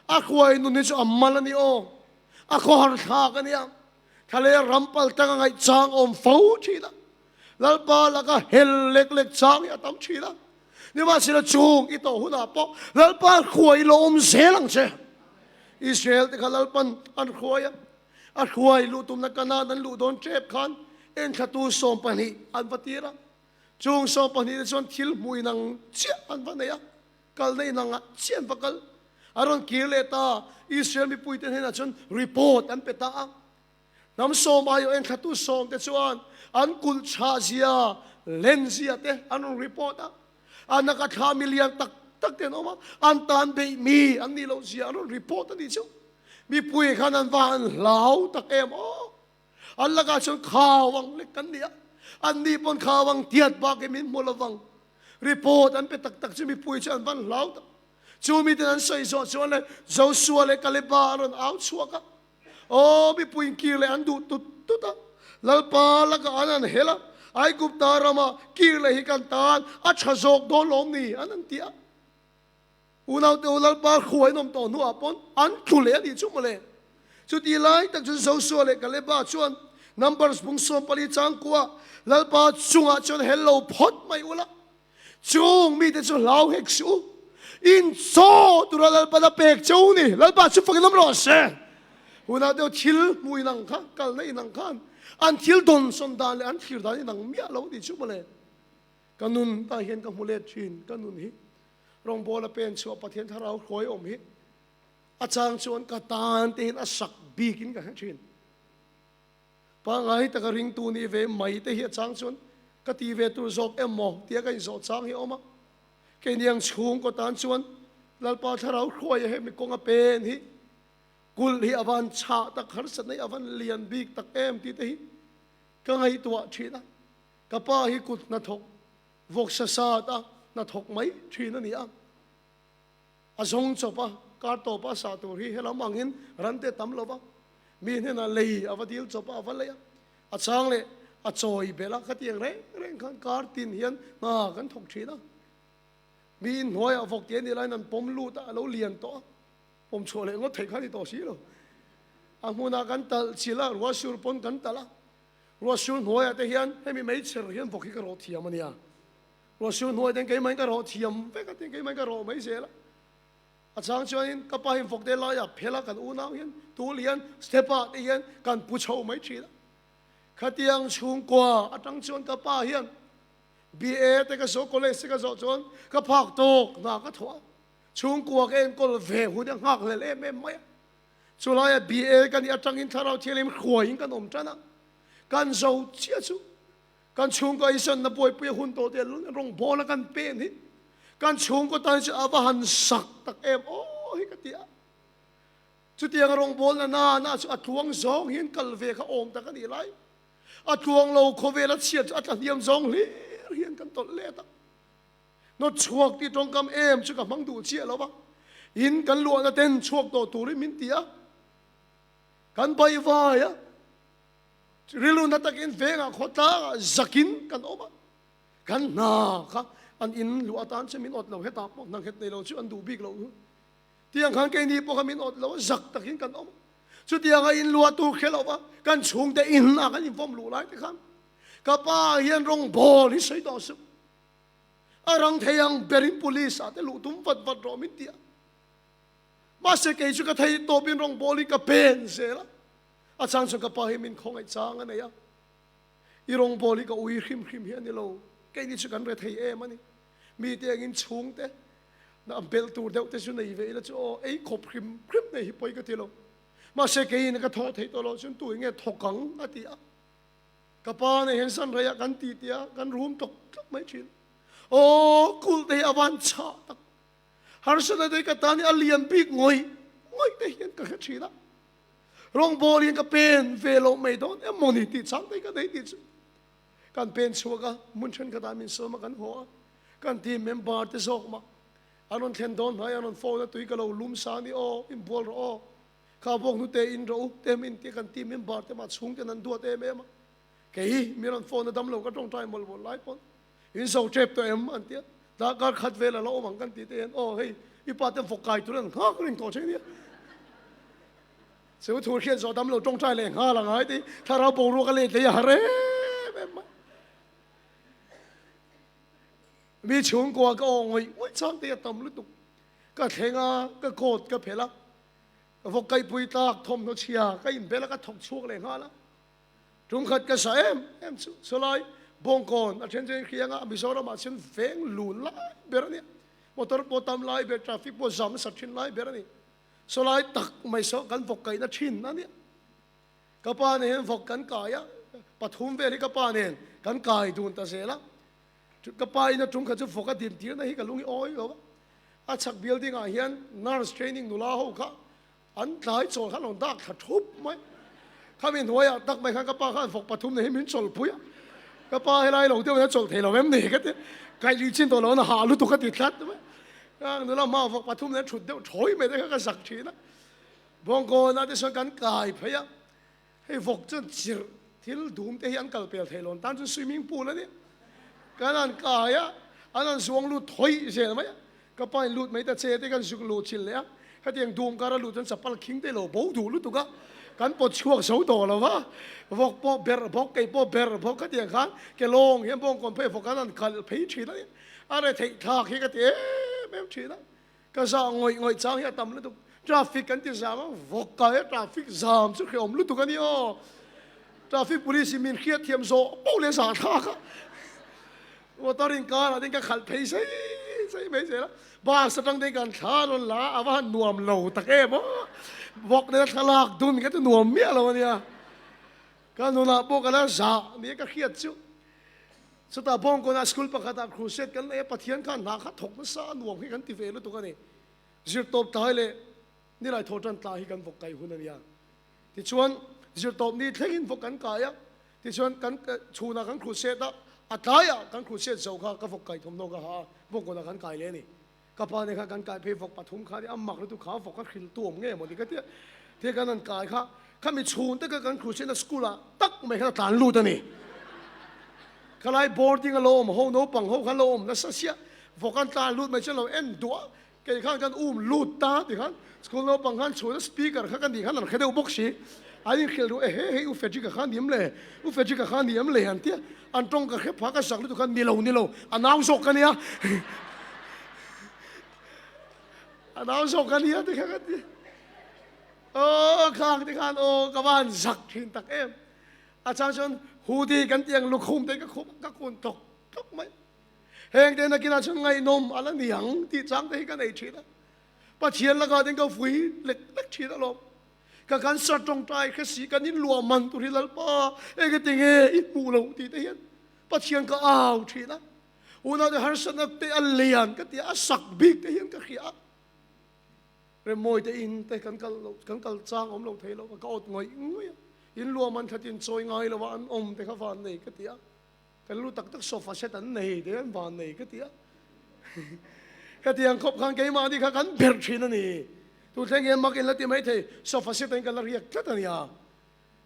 a huai nu ni chu amal ani o a kho har tha kan ya thale rampal tang ngai chang om fo thina lalpa laka hel lek lek chang ya tam thina ni ma sila chung ito huna po lalpa khuai lo se lang che Israel te lalpan an khuaya a khuai lu tum na kana dan lu don trep khan en khatu som pani an patira chung som pani de chon thil mui nang che an va ya kal nei nang chen pakal aron kirle ta Israel mi puiten hena chon report an peta nam som ayo en khatu som te chuan an kul cha zia len zia te an report an nakatha million tak tak te no ma an tan be mi an ni lo zia an report ani chu mi pui khan an van lau tak em o an laga chon khawang le kan nia an ni pon khawang tiat ba ke min molawang report an pe tak tak chu mi pui chan van lau tak chu mi ten an soi so chuan le Joshua le Kaleba ron out chuaka o mi pui ki le an du tu ta lalpa laga anan hela ai gupta rama kirle hi kan tan a chazok do lom ni anan tia unaw te ulal pa khuai nom to nu apon an thule ni chumale chu ti lai tak chu Joshua le Kaleba chuan numbers bung som pali chang kwa lalpa chunga chon hello phot mai ula chung mi te chu lau hek su in so tura lalpa da pek chau ni lalpa chu fakilam ro se unaw te thil mui nang kha kal nei nang khan an thil don som dan le an thir dan nang mia lo di chu male kanun ta hian ka mule thin kanun hi rong bola pen chu pathian tharau khoi om hi achang chuan ka tan tin a sak bikin ka thin pa ngai ta ka ring tu ni ve mai te hi achang chuan ka ti ve tu zok emo tia ka zo chang hi oma ke niang chung ko tan chuan lalpa tharau khoi he mi konga pen hi kul hi avan cha tak har sat nei avan lian bik tak em ti te hi ka ngai tua thina ka pa hi kut na thok vok sa sa ta na thok mai thin ani a azong chopa kar to pa sa tur hi hela mangin rante tam lova mi ne na lei avadil chopa avalaya a chang le a choi bela khatiang re reng khan kar tin hian na kan thok thina mi noi a vok tian ni lai nan pom lu ta lo lian to pom chole ngo thei khani to si lo a muna kan tal chila ruwa sur pon kan tala ruwa sur noi ate hian hemi mai cher hian vok hi ka ro thiam ania ruwa sur noi den ke mai ka ro thiam ve ka ten ke mai ka ro mai se la a chang chuan ka pa hin vok de la ya phela kan u nau hian tu lian stepa te hian kan pu chho mai chi la khatiang chung kwa atang chuan ka pa hian BA te ka so college ka so chuan ka phak tok na ka thwa chung kwa ke en kol ve hu de ngak le le me mai chulai BA kan ya tang in tharau thilim khoi kan om chana kan zo chia chu kan chung ko ison na boy pu hun to te rong bola kan pen hi kan chung ko tan cha abahan sak tak em o hi ka tia chu tiang rong bol na chu athuang zong hin kal ve kha om ta kan ni lai athuang lo kho ve la chiat athiam zong li hian kan tol le ta no chuak ti tong kam em chu ka mang du chia lo ba in kan lu na ten chuak to tu ri min tia kan bai va ya rilu na takin venga khota zakin kan oma kan na kha an in lu atan che min ot lo heta po nang het nei lo chu an du big lo tiang khan ke ni po kha min ot lo zak takin kan oma chu tiang a in lu atu khelo ba kan chung te in na kan in vom lu lai te kham ka pa hian rong bol hi sei do su arang theyang berin police ate lu tum vat vat ro min tia ma se ke chu ka thei to bin rong bol hi ka pen se la a chang chu ka pa hi min khong ai chang ane ya I rong bol hi ka ui khim khim hian ni lo ke ni chu kan re thei em ani mi te in chung te na bel tur deuh te chu nei ve la chu o ei khop khim khim nei hi poi ka ti lo ma se ke in ka tho thei to lo chun tu nge thokang ati a ka pa ne hen san ra kan ti tia kan room tok tok mai chin o kul te awan cha tak har sa de ka tani alian big ngoi te hian ka chi da rong bol hin ka pen ve lo mai don em moni ti chang te ka dei ti kan pen chu ka mun chen ka da min so ma kan ho kan ti member te sok ma anon thlen don hai anon phone tu ka lo lum sa ni o in bol ro ka bok nu te in ro te min ti kan ti member te ma chung te nan du te me ma ke hi miron phone dam lo ka tong tai mol bol lai pon in so trep to em an tia da ka khat ve la lo mang kan ti te o hei I pa te fokai tu ren ha ring to che ni se tu khian so dam lo tong tai le ha la ngai ti tha ra bo ru ka le te ya re mi chung kwa ka ngoi oi chang te tam lu tu ka thenga ka kot ka phela fokai pui tak thom no chia ka in bela ka thok chuak le nga la trung khat ka sa em so lai bong kon a chen chen khianga mi so ra ma chen veng lun la berani motor potam lai be traffic po jam sa thin lai berani so lai tak mai so kan vok kai na thin na ni ka pa ne vok kan kaya pathum ve ri ka pa ne kan kai dun ta se la ka pa ina trung khat chu vok a dim tir na hi ka lungi oi lo a chak building a hian nurse training nula ho kha an dai chol khan on dak tha thup mai khamin hoya tak mai kha ka pa khan vok pathum ne min chol puya ka pa helai lo te na chol thei lo em ne ka te kai li chin to lo na ha lu tu ka ti thlat mai ang nula ma vok pathum ne thut de thoi me de ka sak thi na bong ko na te so kan kai phaya hei vok chen chir thil dum te hian kal pel thei lon tan chu swimming pool ani kan an kaya anan suang lu thoi se mai ka pa lut mai ta che te kan suk lu chil le ka tiang dum ka ra lu chen sapal king te lo bo du lu tu ka kan po chuak so to lo wa vok po ber vok kai po ber vok ka tiang khan ke long hian bong kon pe vok kan an kal phei thi na are thei thak hi ka te mem thi na ka sa ngoi chang hi tam lu tu traffic kan ti jam vok ka traffic jam chu khom lu tu kan yo traffic police min khiat thiam zo po le sa tha ka motorin car adin ka khal phei sei mai se la ba satang de kan tha ron la awan nuam lo tak e bo vok ne thalak dun ka tu nuam mi lo nia kan nu na po ka la za ni ka khiat chu so ta bong ko na school pa khata crusade kan e pathian khan na kha thok sa nuam hi kan ti ve lu tu ka ni zir top tai le ni lai thotan ta hi kan vok kai hun ania ti chuan zir top ni thlengin vok kan ka ya ti chuan kan chuna kan crusade da à tai à kan khu se zo kha ka phok kai thom no ka ha phok ko na kan kai le ni ka pa ne kha kan kai phe phok pathum kha ni ammak lu tu kha phok ka khil tuam nge mo di ka te te kan an kai kha kha mi chhun te ka kan khu se na school a tak me kha tan lu ta ni kalai boarding alom ho no pang ho kha lom na sa sia phok kan tan lu me chen lo en do ke kha kan lu ta ti khan school no pang khan chhun speaker kha kan di khan an khede box si ai khel ru he u fe ji ka khan dim le u fe ji ka khan dim le han tia an tong ka khe pha ka sak lu tu khan ni lo announce sok kan ya announce sok kan ya te kha kan khang te khan ka ban sak thin tak em a chang chon hu di kan tiang lu khum te ka khum ka kun tok mai heng te na kina chang ngai nom ala niang ti chang te ka nei thi da pa thian la ka den ka fui lek thi da lo ka kan sa trong tai ka si kan in luam man tu ri lal pa e ka ting e i pu lo ti te hian pa thian ka au thi na una de har san te alian ka ti a sak big te hian ka khia re moi te in te kan kal chang om lo thei lo ka ot ngoi in luam man thatin choi ngai lo an om te kha van nei ka ti a kan lu tak sofa set an nei te an van nei ka ti a ka tiang khop khang ke ma di kha kan ber thin ani tu theng em mak in la ti mai the sofa set an kan la riak tlat ania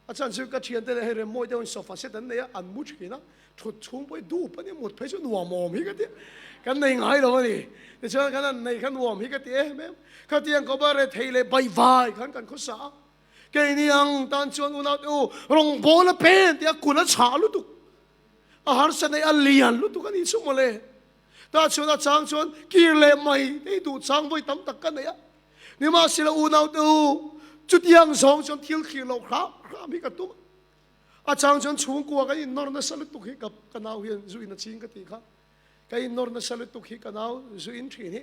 achan su ka thian te le re moi te on sofa set an nei an mu thina thut chung poi du pa ni mut phai chu nuam mom hi ka ti kan nei ngai lo ni te chuan kan an nei kan nuam hi ka ti em ka tiang ko ba re thei le bai vai kan kho sa ke ni ang tan chuan una tu rong bol a pen ti a kun a cha lu tu a har sa nei a lian lu tu kan i chu mo le ta chuan a chang chuan ki le mai ei tu chang voi tam tak kan nei a ni ma sila una tu chu tiang song chuan thil khi lo kha mi ka tu a chang chuan chung kwa ka in nor na salut tu hi ka kanau hian zu in a ching ka ti kha ka in nor na salut tu hi kanau zu in thi ni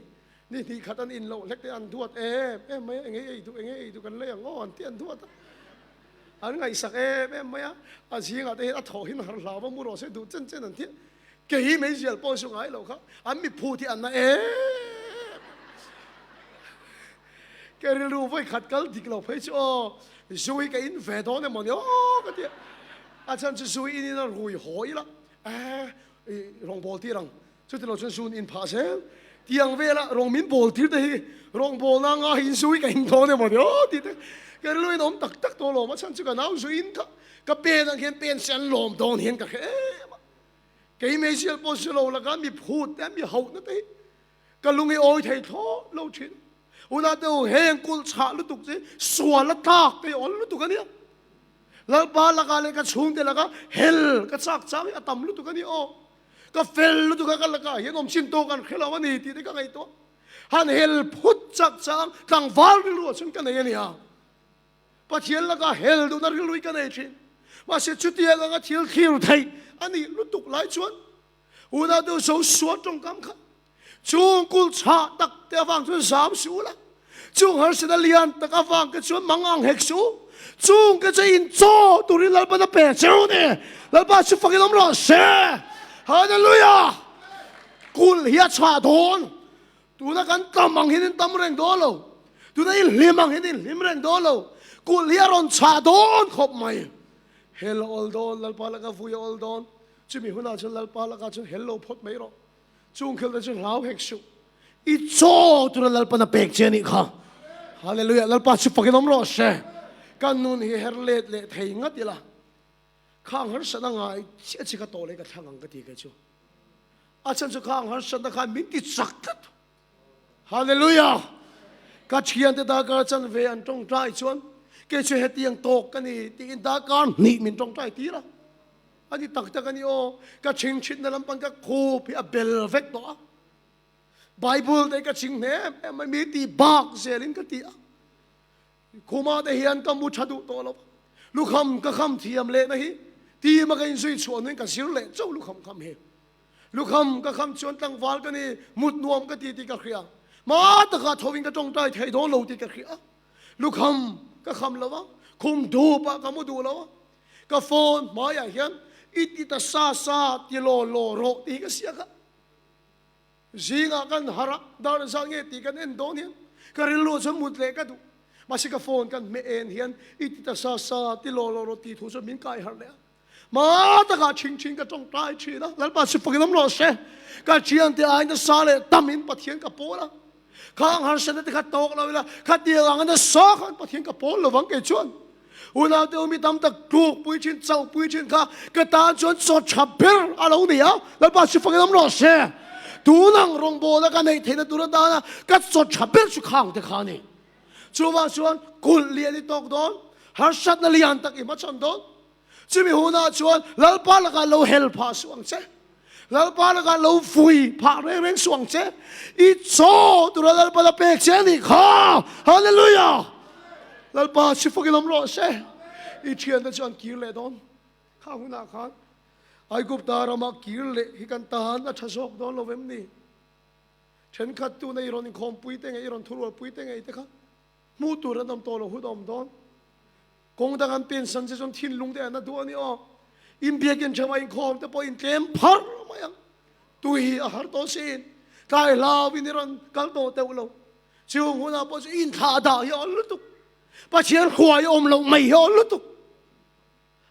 ni khatan in lo lek te an duat mai enge ei tu kan le ngon ti an duat an ngai sak mai a chi nga te a tho hin har la ba mu ro se du chen chen an ti ke hi me jial po su ngai lo kha an mi phu ti an na ke ri lu voi khat kal dik lo phei chu zui ka in ve do ne mo ni ka ti a chan chu zui in na rui hoi la rong bol ti rang chu ti lo chen sun in pa se tiang ve la rong min bol tir te rong bol na nga hin sui ka hin tho ne mo ti te ke lui nom tak to lo ma chan chu ka nau sui in ka pe nang hen pen san lom don hen ka ke me sial po su lo la ka mi phut te mi hau na te ka lungi oi thei tho lo chin una te heng kul cha lu tuk se swa la tak te ol lu tuk ani la ba la ka le ka chung te la ka hel ka chak chak atam lu tuk ani ka fel lu tu ka la ka hian om chin to kan khela wani ti te ka ngai to han hel phut chak chang tang wal ri lu chun ka nei ania pa thiel la ka hel du na ri lui ka nei chin ma se chuti la ka thil khil thai ani lu tuk lai chuan una do so suat trong kam kha chung kul cha tak te wang chu sam su la chung har se da lian tak awang ka chuan mangang hek su chung ka che in cho tu ri lal pa na pe cheu ne lal pa chu fakin om lo se hallelujah kul hiya cha don tu na kan tamang hin tam reng do lo tu na il limang hin lim reng do lo kul hiya ron cha don khop mai hello all don lal pa la ka fu all don chumi huna chal lal pa la ka chu hello phot mai ro chung khel da chu rau hek su I cho tu lal pa na pek cheni kha hallelujah lal pa chu fakin om lo se kan nun hi herlet le thei ngatila khang har sana ngai chi ka to le ka thangang ka ti ka chu a chan chu khang har sana kha min ti chak tat hallelujah ka thian te da ka chan ve an tong trai chuan ke chu he tiang tok ka ni ti in da kan ni min tong trai ti la ani tak tak ani ka ching chit na lam pang ka khu pi a bel vek to bible te ka ching ne ma mi ti bak selin ka ti kuma de hian ka mu thadu to lo lu kham ka kham thiam le na hi ti ma kain sui chuan nen ka sir le chau lu kham he lu kham ka kham chuan tang wal ka ni mut nuam ka ti ka khria ma ta ka thowing ka tong tai thei do lo ti ka khria lu kham ka kham lawa khum du pa ka mu du lawa ka phone ma ya hian iti ta sa ti lo ro ti ka sia ka zinga kan hara dar sang nge ti kan en don hian ka ri lo cham mut le ka du ma si ka phone kan me en hian iti ta sa ti lo ro ti thu so min kai har le มาตะกาชิงก็จ้องตายชีนะแล้วป้าสิฟังน้ำร้อนเสก็เชียงที่ไอ้นั่นซาเลตามินปะเทียนกับโป้ละข้างหันเสด็จขัดโตกเราเวลาขัดเดียวกันนั่นซอขันปะเทียนกับโป้ระวังเกจชวนอุณาเดียวมีตำตะกรูปุยชินเจ้าปุยชินข้ากระตาชวนสดฉับเพิร์อะไรเนี่ยแล้วป้าสิฟังน้ำร้อนเสดูนังรงโบแล้วกันในเทนตุรดานะก็สดฉับเพิร์สุขังแต่ข้านี่ชัวชวนกุลเลียนี่ตกโดนหันสัตน์เลียนตักอิมาชันโดนจะมีหัวหน้าชวนแล้วป้าละกันเราเฮลพาสวงเจแล้วป้าละกันเราฟุยพาเร่งสวงเจอีโซตัวเราป้าละเป็กเจนี่ข้าฮาเลลูยาแล้วป้าชิฟกินน้ำร้อนเจอีเชียนแต่ชวนกิเลดอนข้าหัวหน้าขันไอ้กุบตาเรามากิเลฮิกันตาหันอัชชกโดนเราเวมนี่ฉันขัดตัวในรอนคอมปุยเตงไอรอนทุรวปุยเตงไอเด็กข้ามูตัวเราดำโตเราหัวดำโดนกงดังอันเป็นสันเจจนทิ้งลุงแต่นั่นตัวนี้อ๋ออินเบียกันชาวอินคอมแต่พออินเกมพัร์มายังตุยอาหารโตสินกายลาวินิรันกัลโตเตวเราชิวหัวหน้าพอจะอินท่าด่ายอลุตุกปะเชียนขวายอมเราไม่ยอลุตุก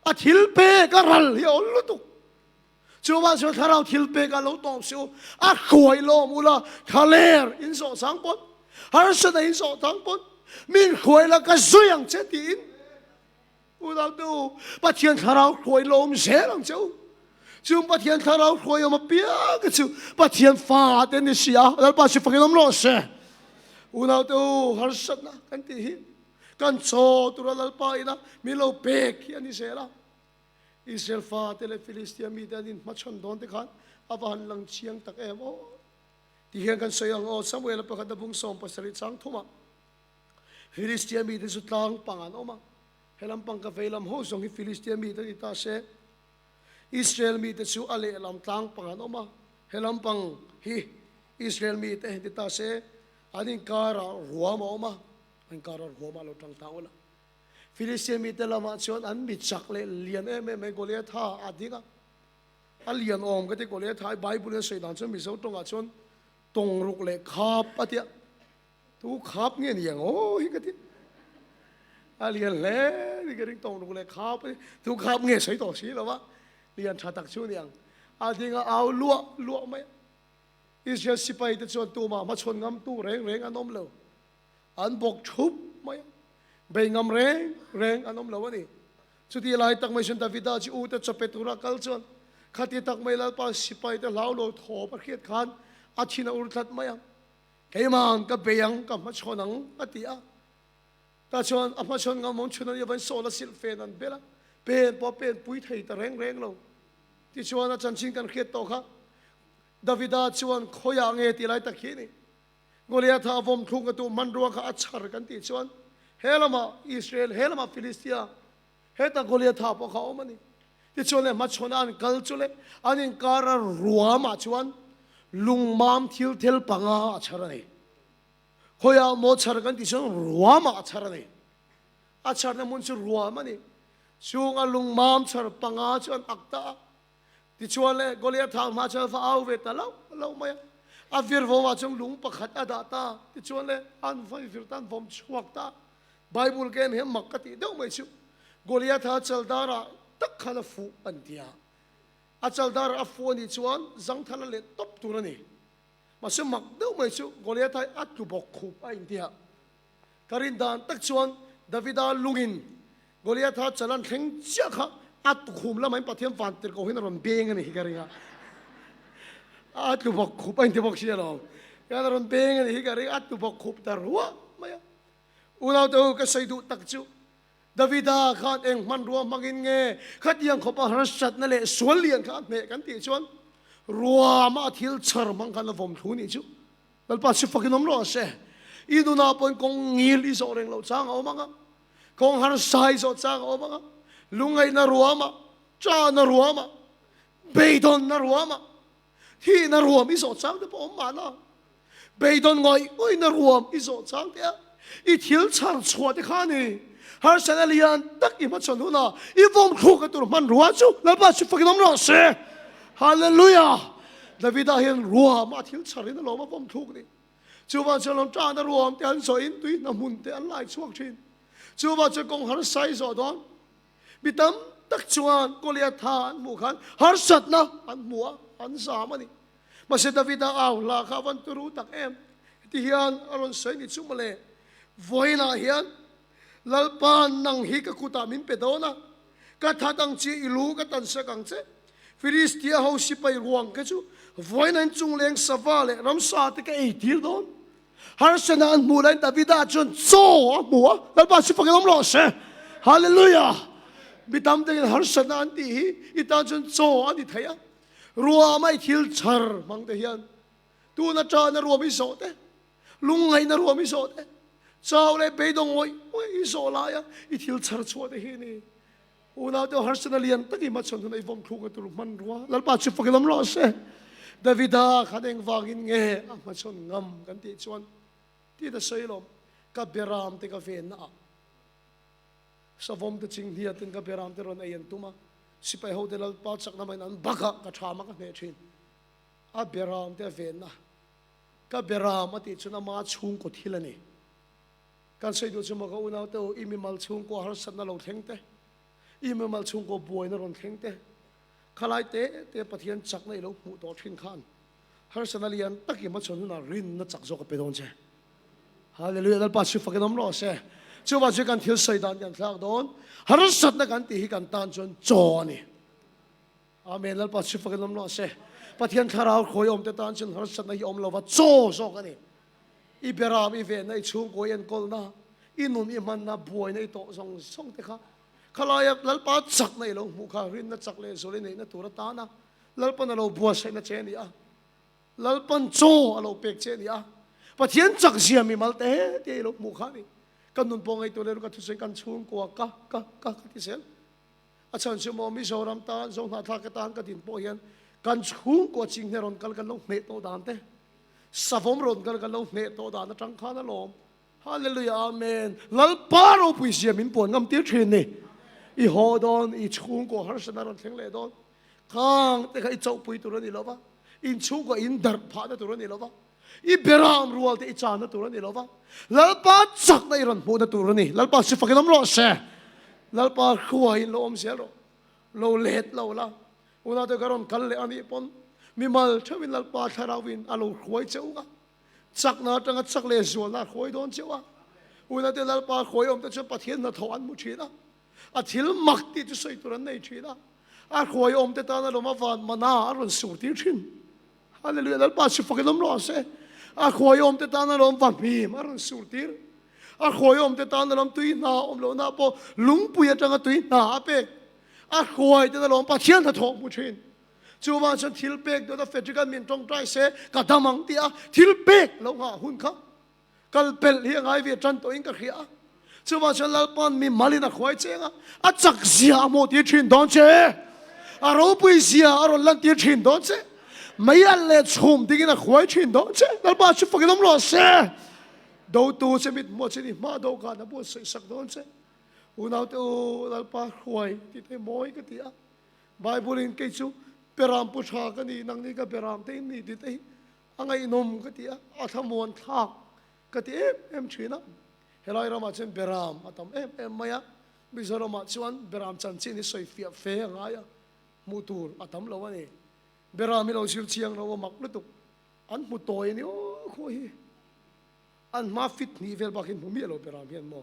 อาทิลเปกรัลยอลุตุกชิวว่าชิวถ้าเราทิลเปกเราต้องชิวอาขวายโลมุลาคาเลร์อินโซสังปนฮาร์สเดอินโซสังปนมินขวายละก็ซุยังเจตินอุดาดูปะเทียนข้าเราคอยลมเสียหลังเจ้าจึงปะเทียนข้าเราคอยมาเปียกเจ้าปะเทียนฟ้าเต็นเสียแล้วปะสิฟังน้ำร้อนเสียอุดาดูฮัลสันนะกันที่หินกันโซตุระลปายนะมิโลเบกยันนี่เสียละอิสราเอลฟ้าเตเลฟิลิสเตียมีแต่ดินมาชนโดนที่ขันอาวันหลังเชียงตักเอมโอที่เห็นกันเสียงโอสมัยเราประกาศบุ้งส่งภาษาลิสังทุ่มฟิลิสเตียมีแต่สุดทางปังอันออกมาเฮลัมปังกาเฟลัมโฮส่งให้ฟิลิสเตียมีแต่อิตาเซอิสราเอลมีแต่ชูอาเลลัมตังปังอันออกมาเฮลัมปังฮิอิสราเอลมีแต่อิตาเซอันนี้การะรัวมาออกมาอันการะรัวมาเราตั้งเท่าละฟิลิสเตียมีแต่ละมาชวนอันมิจักเลเลียนไม่โกเลียท่าอันนี้ก็อันเลียนอมก็ที่โกเลียท่าไบเบิลเนี่ยใส่ด่านชวนมิเซาตรงอ่ะชวนตรงรุกเลขับอันเดียทุกขับเงี้ยอย่างโอ้ยก็ที่อาเลียนเล่นี่ก็ริงตรงลงเลยข้าวไปทุกข้าวเงี้ยใส่ต่อชีแล้ววะเรียนชาตักชูเนี่ยอาทิงเอาลวกไหมอิสราเอลสิไปแต่ชนตัวมาชนงำตู้แรงอันน้มเหลวอันบกชุบไหมเบงงำแรงอันน้มเหลวนี่สุดที่ลายตักไม่ชนดาวิดาจิอูแต่จะเป็นตุระกัลชนขัดที่ตักไม่ละป้าสิไปแต่ลาวโลทอประเคียดขันอาชินาอุลทัดไหมยังเกี่ยมันกับเบียงกับมาชนังอติอาแต่ชนอภิชนงามงชนยังเป็นโซลาสิลเฟนันเบล่าเป็นพอเป็นปุยไทยแต่แรงเราที่ชวนอาจารย์ชิงกันเขียนต่อครับดาวิดาชวนขอยางเงตีไรตะกี้นี่โกลียธาวมทุกตัวมันรัวกับอัจฉริกันที่ชวนเฮลมาอิสราเอลเฮลมาฟิลิสเตียเฮตาโกลียธาพวกเขามันนี่ที่ชวนเลยมาชวนอันกัลจุเลอันนี้การรัวมาชวนลุงมามทิลเทลปังอาอัจฉริขอยาโมชาร์กันที่ชนรัวมาอัจฉริอัจฉริมุนชรัวมันนี่ช่วงลุงมามชาร์ปังอาชวนอักตาที่ชวนเลยโกลียธามาชาร์ฟ้าเอาเวตาเล่าไม่อาฟิร์ฟว่าจงลุงประคัดอาดาตาที่ชวนเลยอันไฟฟิร์ตันฟอมชวกตาไบเบิลเกนเห็นมักกะติเดาไม่ชูโกลียธาจัลดาระตักขันฟูอันเดียอาจัลดาระฟูนี่ชวนจังทันเลตบตัวนี่มาสมัครเดาไม่ชูโกลียธาอัดตุบกคูปอินเดียการินดานตักชวนดาวิดาลุงินโกลียธาจัลันเข่งเจ้าข้าอัดตุคุมแล้วมันปะเทียมฟันติดก็เห็นรอนเบงนี่การิงอัดตุบกคูปอินเดียบอกเชียร์เราการรอนเบงนี่การิงอัดตุบกคูปแต่รัวไม่อุณาตัวก็ใส่ดูตักจูดาวิดาข้าเองมันรัวมักินเงขัดยังขบหาสัตนั่นแหละสวนเลียนข้าเมกันตีชวนรัวมาทิลชร์มังคันละฟมทุนี่จูแล้วปัจจุบันน้ำร้อนเสียอีดูน่าเป็นกงงิลอิสโอเรงเราจ้างเอามั้งกงหาสายสดจ้างเอามั้งลุงไอ้นรัวมาจ้านรัวมาเบย์ดอนนรัวมาที่นรัวมิสดจ้างแต่ผมมานะเบย์ดอนไงโอ้ยนรัวมิสดจ้างเดียอีทิลชร์ชัวที่ข้านี่ฮาร์เซนเลียนตักอิมัชนุนะอีฟอมทุกตัวมันรัวจูแล้วปัจจุบันน้ำร้อนเสียฮาเลลูยาดาวิดาเห็นรัวมาทิลชร์นี่เรามาฟอมทุกนี่จูว่าจะลองจ้านรัวแต่อันสอยตุยน้ำมุนแต่อันไล่ช่วงชินจูว่าจะกงหันไซส์สอดอนบิดตั้ม ตักชวนก็เลียทานหมู่ขันฮัสดนะอันมัวอันสามันนี่มาเสดาวิดาเอาลาข้าวันตุรุตักที่เฮียนอารมณ์สวยนิจุมาเลยวยน่ะเฮียนลัลปานนังฮิกกุตามินเปโดนะก็ถ้าตั้งใจลูกก็ตั้งสักครั้งเจ้ฟิลิสเตียเขาสิไปรวงกันจูวยนั้นจุงเลี้ยงสวาเลยรำสาติก็ทีโดนฮาร์เซนันมูเลนดาวิดาจนโซ่มัวลัลปานสิฟังกันล้มล้อเสฮาเลลูยาบิดามเด็กฮาร์เซนันที่อิตาจนโซ่อันนี้เทียรัวไม่ทิลชาร์มังเทียนตัวนัจจานรัวไม่โซ่เตลุงไงนรัวไม่โซ่เตเจ้าเลยไปดงโอ้ยโซ่ลายอีทิลชาร์ชัวเตฮีนี่อุณาเดียวฮาร์เซนันเลียนตั้งที่มาชนในวงครูกันตุลุมันรัวลัลปานสิฟังกันล้มล้อเสดาวิดาขันเองวากินเงี้ยมาชนงำกันที่ชวนที่จะใช้ลมกับเบรามติกับเวนน่ะสวมตัวจริงเฮียตินกับเบรามติรอนเอียนตุมาสิไปหัวเดลปาจักน้ำมันนั้นบักกะชามักเนชินอาเบรามติเวนน่ะกับเบรามติชนะมาชุงกดฮิลนี่การใช้ดูจมูกอุณาเดียวอิมิมัลชุงก็ฮาร์สันน่ะเราเทงเตอิมิมัลชุงก็บวยน่ะเราเทงเตขลายเตะปะเทียนจักในเราหูตัวทิ้งขันฮาร์สันน่ะเลียนตักยิ่งมาชนน่ะรินน่ะจักโจกับไปโดนเจฮาเลลูยาลัลปาสิฟังกันน้ำร้อนเสจู่ว่าจะกันทิลไซดานกันทางโดนฮาร์สันน่ะกันที่กันตานจนจอนี่อาเมนลัลปาสิฟังกันน้ำร้อนเสปะเทียนทาราวคอยอมเตตานจนฮาร์สันน่ะยอมเราว่าโจกันนี่อีเบรามอีเวนในชูโกยันกอลน่ะอินุนอิมันน่ะบวยในโตส่งเตค่ะขลายลัลปาจักในเรามุขารินน่ะจักเลยสุรินในน่ะตุรตานะลัลปาน่ะเราบัวใส่น่ะเจนี่ลัลปันโจเราเป็กเจนี่ปะเทียนจักเสียมีมัลเตเดี๋ยวเรามุขานี่กันนุนปองไอตัวเล็กก็ทุกสิ่งกันชูงกัวกะที่เสียอาจารย์ชั่วโมงมิโซรัมตานทรงหาทากตานกันดินปอยันกันชูงกัวจริงเนี่ยรอนกันลงเนตโตดานเตสะฟมรอนกันลงเนตโตดานจังข้านะลมฮาเลลูยาอาเมนลัลปาเราปุยเสียมินปวนงำเตี้ยเทรนนี่อีฮอดอนอีชูงกัวฮาร์สนารอนเทงเลดอนข้างแต่ใครเจ้าปุยตัวนี้หรอวะอินชูงกัวอินดับพาดตัวนี้หรอวะอีเบรามรัวที่อิจฉานะตัวนี้หรอวะลัลปาจักในรันพูดตัวนี้ลัลปาสิฟังกันน้ำร้อนเสียลัลปาขวายลมเสียเราเล็ดเราละอุณาเดกรอนกันเลยอันนี้ปนมีมัลเทวินลัลปาทาราวินอาลูขวายเจ้าจักนาจังจักเลสวนละขวายโดนเจ้าอุณาเดลัลปาขวายอมแต่จะปะเทียนนาทวันมุชีนะอาทิลมักที่จะใส่ตัวนั้นในชีนะอาขวายอมแต่ตานาลมาฟันมานาอรุณสุดที่ชินฮาเลลูยาลัลปาสิฟังกันน้ำร้อนเสียอาขวยอมเตตานลมฟังพีมารุนสุดทีร์อาขวยอมเตตานลมตุยนาอมโลนาโปลุงปุยจังตุยนาเป็กอาขวยเตตานลมปะเทียนทะทองมุชินจูบานฉันทิลเป็กโดยเฟจิกันมินตรงใจเสกะดามังตีอาทิลเป็กลงหาหุ่นข้ากัลเปลเฮียงไอเวียจันตัวอิงกะเขียจูบานฉันลัลปันมีมาลินาขวยเจงอาจักเสียโมตีชินดอนเจอารูปุยเสียอารลันตีชินดอนเจไม่ยันเล็ดชุ่มที่กินขวายชินดอนเจลัลปาชิฟังน้ำร้อนเสดูตัวเสมิดมัวเสนิมาดูกันนะบัวใส่สักดอนเสอุณาตัวลัลปาขวายที่เทมอยก็ที่ไบเบิลินเกจูเปรามพุชากันนี่นังนี่ก็เปรามเต็มนี่ที่เทอังไงนมก็ที่อาธมวนทักก็ที่เอ็มชีนะเฮลัยรามาเชนเปรามอาทำเอ็มมายะบิสรามาชวนเปรามจันทร์ชินิสวยเฟียเฟียงไงมูตูร์อาทำแล้ววะนี่เบรามิเราชิลเชียงเราว่ามักลุตุอันมุตโตยนี่โอ้โหอันมาฟิตนี่เวลบักินผมมีเราเบรามิอันโม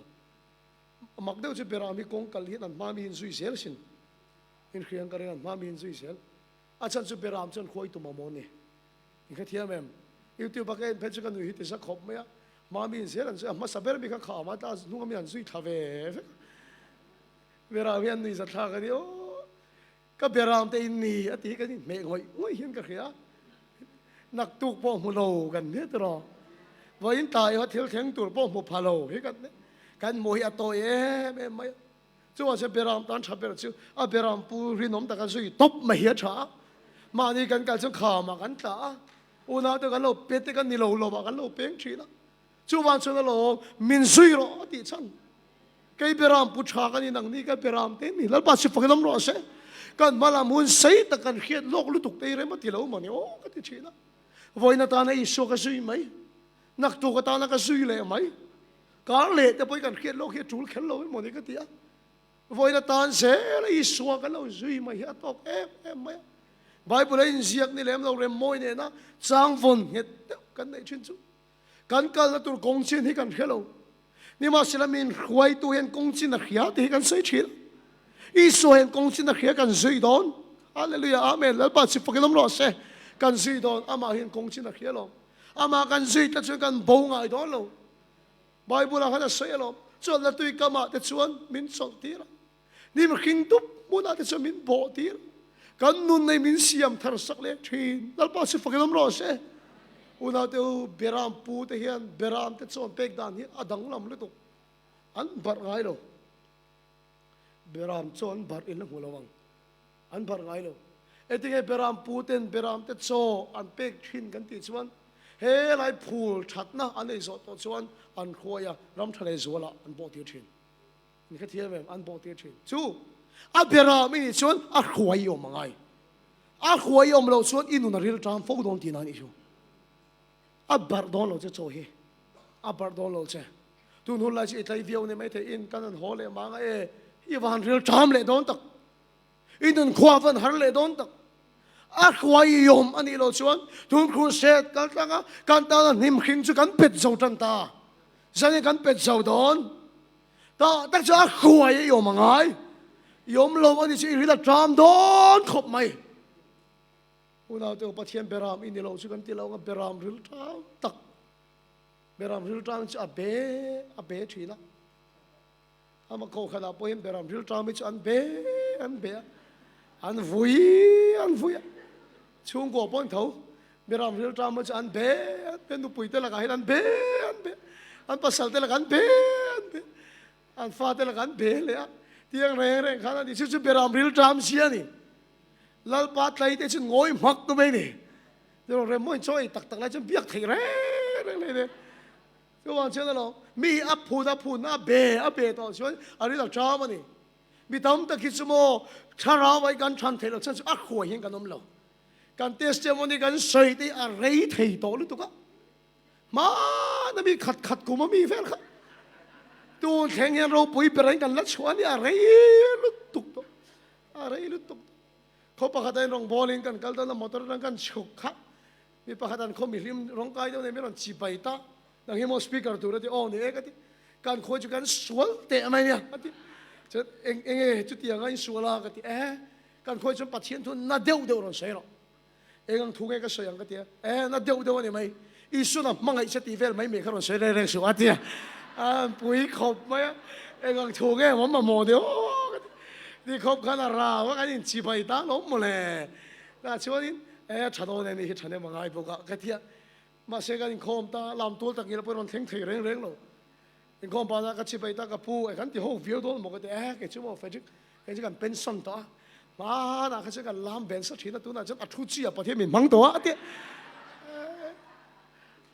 มักเดียวจะเบรามิกงกัลฮินันมามีอินซุยเซลสินอินเขียนกันอันมามีอินซุยเซลอาจารย์จะเบรามจนคอยตุมาโมนี่อินแค่เทียมเอ็มยูทูบบักเอ็นเพจกันดูฮิตจะขบไหมมามีอินเซลอันจะมาสับเบรมีข้าข่าวมาตานุ่งมีอันซุยทาเวเบรามิอันนี่จะท่ากันดิโอก็เบรามเตอินนี่อติกันนี่เมงอยเห็นกันเขียนักตุกป้องหัวโลกันเนี่ยตลอดว่าอินตายว่าเที่ยวแข่งตัวป้องหัวพาโลเห็นกันเนี่ยกันมวยอโตเอ๋ไม่จู่ว่าจะเบรามตอนชับเบรจู่เบรามปูรินอมตะกันสุยตบไม่เหี้ยช้ามานี่กันกันจะข่าวมากันตาอุณาตัวกันโลเป็ดกันนี่โลมากันโลเป้งชีนะจู่ว่าชนโลมินซุยรอติชันไกเบรามปูชากันนี่นังนี่กันเบรามเต็มนี่แล้วปัสสิฟังน้ำร้อนเสกันมาละมุนใส่ตะกันเขียนโลกลุตุกเตยเรมาติเลวมันโอ้ก็ติดชีนะวันนั้นตาในอิสุก็ซุยไหมนักตัวก็ตานักก็ซุยเลยไหมการเละแต่ไปกันเขียนโลกเขียนจูลเขียนโลกมันนี่ก็ติ voi na tan se la isua kan lo zui mai ha tok em mai Bible in ziak ni lem lo rem moi ne na chang von het kan nei chin chu kan kal na tur kong chin hi kan hello ni ma silamin huai tu hen kong chin na khia ti kan sei chil isu hen kong chin na khia kan zui don hallelujah amen la pa si pakilam lo se kan zui don ama hen kong chin na khia lo ama kan zui ta chu kan bo ngai don lo Bible la hana sei lo cho la tu kama te chuan min sok ti la ni ma khing tup mu na te chu min bo ti kan nun nei min siam thar sak le thin la pa si pakilam lo se una te beram pu te hian beram te chon pek dan hi adang lam le tu an bar ngai lo beram chon bar in hulawang an bar ngai lo etinge beram pu ten beram te cho an pek thin kan ti chuan he lai phul that na an ei zo to chuan an khoya ram thale zola an bo ti thin ni kha thiam em an bo ti thin chu a beram ni chuan a khoi yo mangai a khoi yo lo chuan inu na ril tram fo don ti na ni chu a bar don lo che cho hi a bar don lo che tu nu la chi tai viau ne mai the in kan an hole ma nga e i van ril tram le don tak in un khwa van har le don tak a khwai yom ani lo chuan tun khu set kan tanga kan ta nim khing chu kan pet zo tan ta zani kan pet zo don ta tak cha khwai yom ngai yom lo ani chi ril tram don khop mai una te pathian beram in lo chu kan ti lo nga beram ril tram tak beram ril tram chu a be thina ama ko khala po hem beram ril tram chu an be an vui chung ko pon tho beram ril tram chu an be pen du pui te la ga an be an pasal te la kan be an fa te la kan be le tiang reng khana di chu beram ril tram sia ni lal pat lai te chun ngoi mak tu mai ni ro re moi choi tak tak lai chun biak thei re le le to wang chen lo mi ap phu na be to chuan ari la cha ma ni mi tam ta ki chumo thara wai kan than thei lo chen a khoi hin kan om lo kan testimony kan sei te a rei thei to lu tu ka ma na mi khat ku ma mi fel kha tu theng hen ro pui pe ren kan la chuan ya rei lu tuk to a rei lu tukเขาประคันรองบอลลิงกันกัลตันมอเตอร์รังกันฉุกขะมีประคันเขามีริมรองกายตัวนี้ไม่รอนจีบไปตาดังเฮโมสปีกเกอร์ตัวนี้โอ้เนี่ยกันที่การคุยจุกันสวลเตะอะไรเนี่ยกันที่จะเองจุดที่ยังไงสวลกันที่การคุยจนปัจเจียนทุนน่าเดียวเราเสียหรอเองถูกเองก็เสียงกันที่น่าเดียวนี่ไหมอีสุนัขมังไงสตีเฟลไม่มีเขาเราเสียเรื่องสวลที่ปุ๋ยขบไหมเองถูกเองผมมาโมเดลนี่คบกันอะไรว่ากันยิ่งจีบไปตาล้มหมดเลยนะช่วงนี้ชาโดนนี่ฉันเนี่ยมังไงพวกกันที่มาเสกันยิ่งคมตาลำตัวตะกี้เราไปรอนเทงเทเร่งเร่งเรายิ่งคมปานะกันจีบไปตากับผู้ไอ้กันที่ห้องวิวโดนหมดกันแกชั่วโมงเฟจิกันจะกันเป็นสันตามานะกันจะกันลำเป็นสักทีนะตัวนั้นจะอัดทุจีอ่ะประเทศมันมังตัวอ่ะที่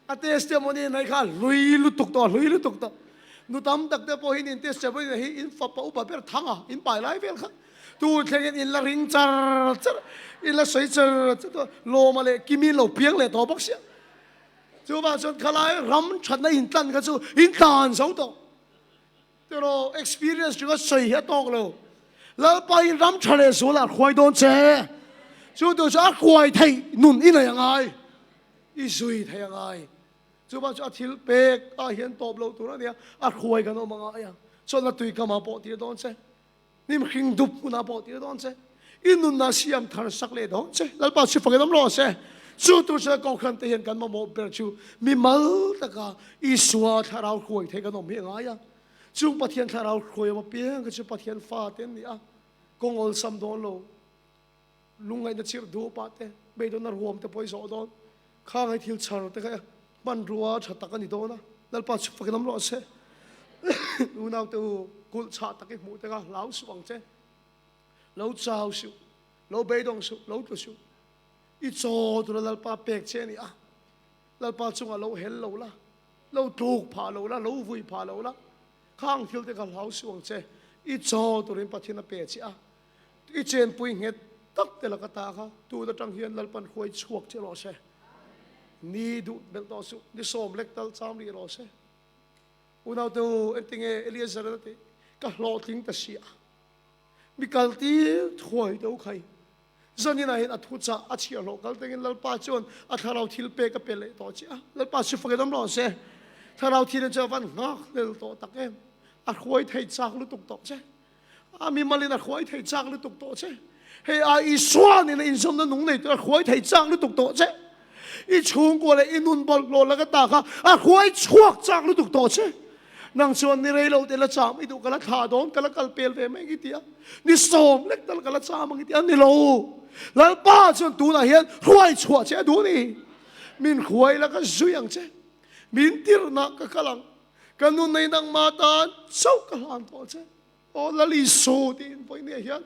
อัตสเตมนี่ในข้าลุยลุตุกตัวนูทำตักแต่พอเห็นอินเตสจะไปเห็นอินฟับอุบะเปิดทั้งอินไปไลฟ์เวลค่ะตูเห็นอินละริงจาร์อินละสวยจาร์ตัวโลมาเลยกิมิโลเพียงเลยตัวบ็อกเซียจู่ว่าจนขลายรำชัดในอินตันก็จู่อินตันสองตัวตัวเรา experience จู่ก็สวยเหตุตกเลยแล้วไปรำชัดเลยสุดละควายโดนเจจู่ตัวจะควายไทยนุ่นอินอะไรยังไงอีสวยไทยยังไงจู่ว่าจะทิลเปกเห็นตบเราตัวนั้นเนี่ยคุยกันเอามังอะไรส่วนละตุยก็มาปอตีโดนเซนี่มันขิงดุบกูน่าปอตีโดนเซอินนุนนาเซียมทาร์สักเลยโดนเซแล้วป้าชิฟังกันรอเซจู่ตัวจะก็ขันเห็นกันมาโมเปรชูมีมัลตะกาอิสวาทาราคุยเทกันเอาเมียงไงจู่ปะเทียนทาราคุยมาเปียงก็จู่ปะเทียนฟ้าเต็นนี่กงอลซัมโดนโลลุงไงนัดชิรดูปะเตเบย์โดนนารวมแต่พอยสอดอนข้างไอ้ทิลชาร์แต่ก็มันรัวชัดตะกันนี่โดนนะแล้วป้าชิฟังกันรอเซดูน่าตัวกุลชาตะกี้หมูแต่ก็เหลาสว่างเจ้เหลาเจ้าสิเหลาเบยดงสิเหลาตัวสิอีโจตัวแล้วป้าเปกเช่นี่แล้วป้าจุงเหลาเห็นเหลาละเหลาถูกผ่าเหลาละเหลาวุยผ่าเหลาละข้างทิลแต่ก็เหลาสว่างเจ้อีโจตัวนี้ป้าที่น่าเปกเจ้อีเจนปุยเห็ดตักแต่ละกตาค่ะตัวตะจังเฮียนแล้วปันควยชวกเจ้ารอเช่นี่ดูเบลต่อสุนี่สมเล็กตัลสามรีรอเช่อุณเอาตัวเอ็นติงเอเลียซาร์นั่นทีก็รอทิ้งแต่เสีย มีการตีถอยเท่าใครจนนี่นะเห็นอัฐุจ้าอัจฉริยะโลกแต่เงินลัลปาจวนอัธเราทิลเปกเปเลยต่อจ้าลัลปาสุฟกันดำรอเสถ้าเราทิลจะวันงักเดินต่อตักเอ็มอัดหวยไทยจากลุตุกต่อเจ้ามีมาลินอัดหวยไทยจากลุตุกต่อเจ้าเฮ้ยอีสวานี่นะอินสมนั้นหนุ่งในตัวอัดหวยไทยจากลุตุกต่อเจ้าอีชูงกัวเลยอินุนบอลโลแล้วก็ตาค่ะอัดหวยชวกจากลุตุกต่อเจ้านังชวนนี่เรื่องเราแต่ละจามไม่ดูกันละขาดอนกันละกัลเปลเวไม่กี่เดียนี่สมเล็กแต่ละกันละจามไม่กี่เดียนี่เราแล้วป้าชวนตัวน่ะเห็นหวยชัวเจ้าดูนี่มินหวยแล้วก็จุยังเจ้ามินตีรนักก็กำลังกันนู่นในนังมาตานเจ้ากำลังตัวเจ้าโอ้ละลิสูดินไปเนี่ยเห็น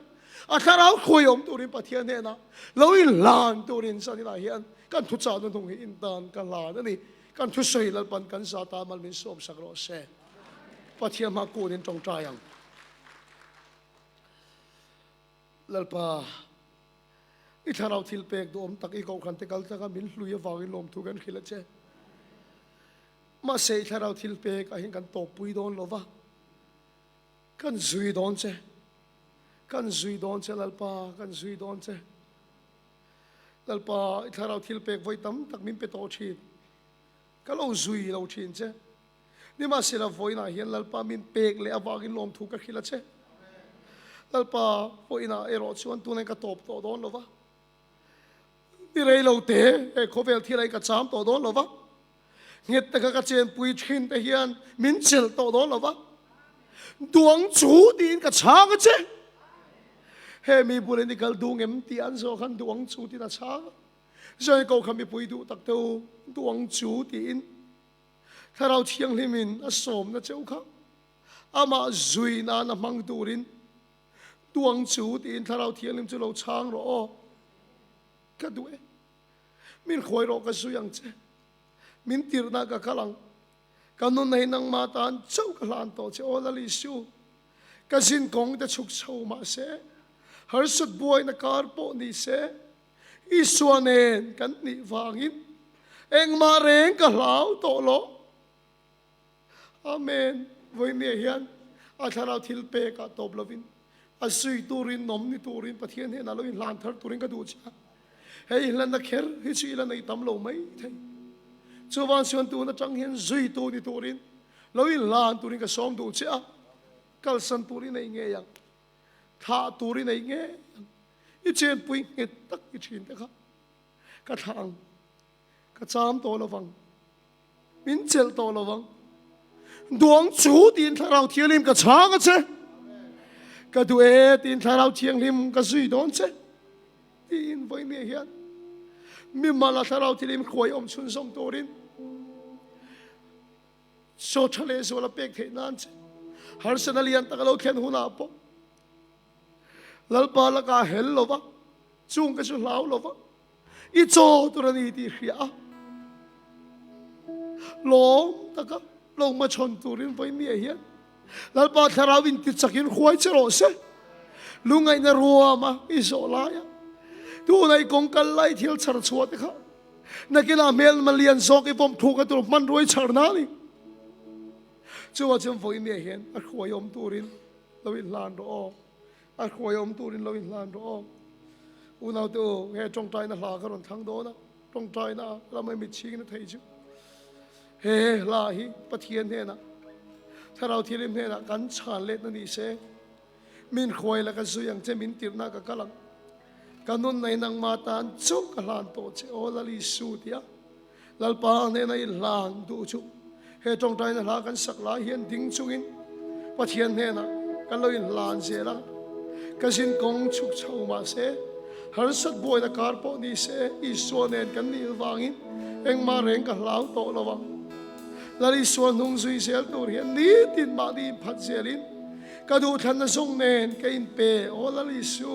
ถ้าเราคุยตัวรินปะเทียนเนี่ยนะเราอินลานตัวรินสันนิษฐานเห็นกันทุกชาติตรงอินตานกันลานนี่กันทุกสิ่งแล้วปันกันซาตามันมีสมสักรอเซ่ปะเทียนมากูนินตรงใจยังแล้วป่าอีถ้าเราทิลเปกดูอมตักอีกองคันเตกัลตะกันมินลุยวากิลมทุกันขิลเจมาเสียถ้าเราทิลเปกเห็นกันตบปุยโดนลวะกันซุยโดนเจกันซุยโดนเจแล้วป่ากันซุยโดนเจแล้วป่าถ้าเราทิลเปกไว้ตั้มตักมินเปโตชีก็เราซุยเราชีนเจนี่มาเสียเราไว้น่ะเห็นแล้วป่ามินเปกเลยอวากิลมทุกันขิลเจแล้วป่าไว้น่ะรอชวนตัวนั้นก็ตบโตโดนลวะนี่เรื่องเราเตะเขาเวลที่ไรก็จามต่อโดนหรอวะเงี้ยแต่ก็เจนปุยชินแต่เฮียนมินเชลต่อโดนหรอวะดวงจูดีนก็ช้าก็เจเฮ้มีบุเรนิกัลดวงเอ็มตีอันโซขันดวงจูดีน่ะช้าใช่ก็คำมีปุยดูตักเตาดวงจูดีนถ้าเราเที่ยงลิมินอสมนะเจ้าค่ะอามาจุยนานะมังดูรินดวงจูดีนถ้าเราเที่ยงลิมจะเราช้างรอก็ด้วยมินคอยรอก็สุยังเจมินตีรนักก็กำลังกันนู่นในนังมาตานเจ้ากลานต่อเจ้าโอลลิสูก็สินกงจะชุกเช่ามาเสหาสุดบวยนักการปนี่เสอีสวนเองกันนี่วางินเอ็งมาเร่งก็เหลาโตโลอาเมนวันนี้เห็นอาถ้าเราทิลเปกตบลวินอาสุยตูรินนมนี่ตูรินปะเทียนเห็นอะไรลานทัดตูรินก็ดูจ้าเฮ้ยลันนักเขรฮิชิลันในตำโลไม่ใช่ชาวบ้านชวนตัวนักจังเห็นจุยตัวนี่ตัวรินแล้วอีลานตัวรินก็ซ้อมดูเจ้ากัลสันตัวรินในเงี้ยยังท่าตัวรินในเงี้ยอีเจนปุยเงตักอีชินเด็กครับกระทางกระจามตัวระวังมินเจลตัวระวังดวงจูดินถ้าเราเที่ยงลิมกระช้างก็เช่ก็ดูดินถ้าเราเที่ยงลิมก็จุยโดนเช่ที่อินไว้เนี่ยเห็นมีมาลาถ้าเราที่ริมขวยอมชุนสมตัวรินโซทะเลโซลาเป็กเทนันเชฮาร์เซนาลียนตะกเราเขียนหัวหน้าปอลัลปาลกาเฮลโลวะจุงก็ชุลาวโลวะอีโจตัวนี้ที่เขียลงตะกลงมาชนตัวรินไว้เนี่ยเห็นลัลปาถ้าเราวินติดสักินขวยเชโรเซลุงไงนรัวมาอิโซลายดูในกองกันไล่เที่ยวชาร์จวัดนะครับนักกีฬาเมลมาเลียนซอกไอ้ผมถูกกันตัวมันรวยชาร์นานี่จังหวะที่ผมเนี่ยเห็นอัดขวยอมตูรินเราอินลานรออัดขวยอมตูรินเราอินลานรออุณเอาตัวแค่จงใจนะลากันทั้งโดนะจงใจนะเราไม่มีชิงนะไทยจุเฮ้ลาฮิปะเทียนเนี่ยนะถ้าเราที่ริมเนี่ยนะกันชาเล็ดนั่นนี่เสมินขวยแล้วก็สุยังจะมินติรนักกะลังกันนู่นในนังมาตานจุกลานโตเจโอลลิสูติยาลัลปาเนี่ยในลานดูจุเฮตรงใจนะลากันสักลาเฮียนดิ้งจุกินปะเทียนเนี่ยนะกันเลยลานเสียละกันสินกงชุกเช่ามาเสฮาร์สัตบวยนะการปอนี่เสอีส่วนเนี่ยกันนี่วางินเอ็งมาเร่งกันลาวโตละวังลลิส่วนหงสุยเสียตัวเฮียนนี่ติดมาดีพัดเสียลินกระดูทันนะส่งเนนกินเปโอลลิสู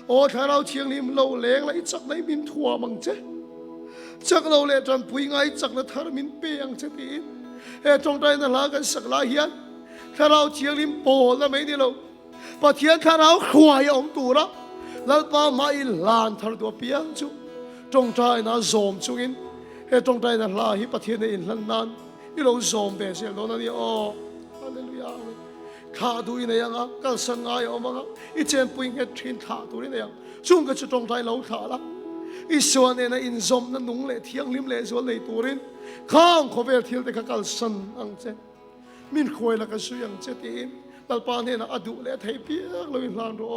โอ้ถ้าเราเที่ยงนี้เราเลี้ยงแล้วจักได้มินถั่วมังเจ้จักเราเลี้ยงจนปุยไงจักเราทามินเปียงเจ้าตีนตรงใจนั่นละกันสักลาเฮียนถ้าเราเที่ยงนี้โปแล้วไม่นี่เราพอเที่ยงถ้าเราขวายอมตัวละแล้วป้ามาอิลานทาตัวเปียงจุตรงใจน่ะโจมจุกินตรงใจนั่นละฮิปะเทียนในอินลันนันที่เราโจมเบสเซลโลนั่นนี่อ๋อฮาเลลูยา ขาดูในยังอ่ะก็สังไงออกมาอีเจนปุ่งเฮ็ดทินขาดูในยังช่วงก็จะตรงใจเราขาละอีส่วนเนี่ยนะอินซอมนั้นนุ่งเละเที่ยงลิมเละส่วนเลยตัวรินข้างขอเวทีแต่ก็สันอังเจมินคอยละก็สุยังเจตีนตลปานเนี่ยนะอดุเละไทยเปียกเราอินลานรอ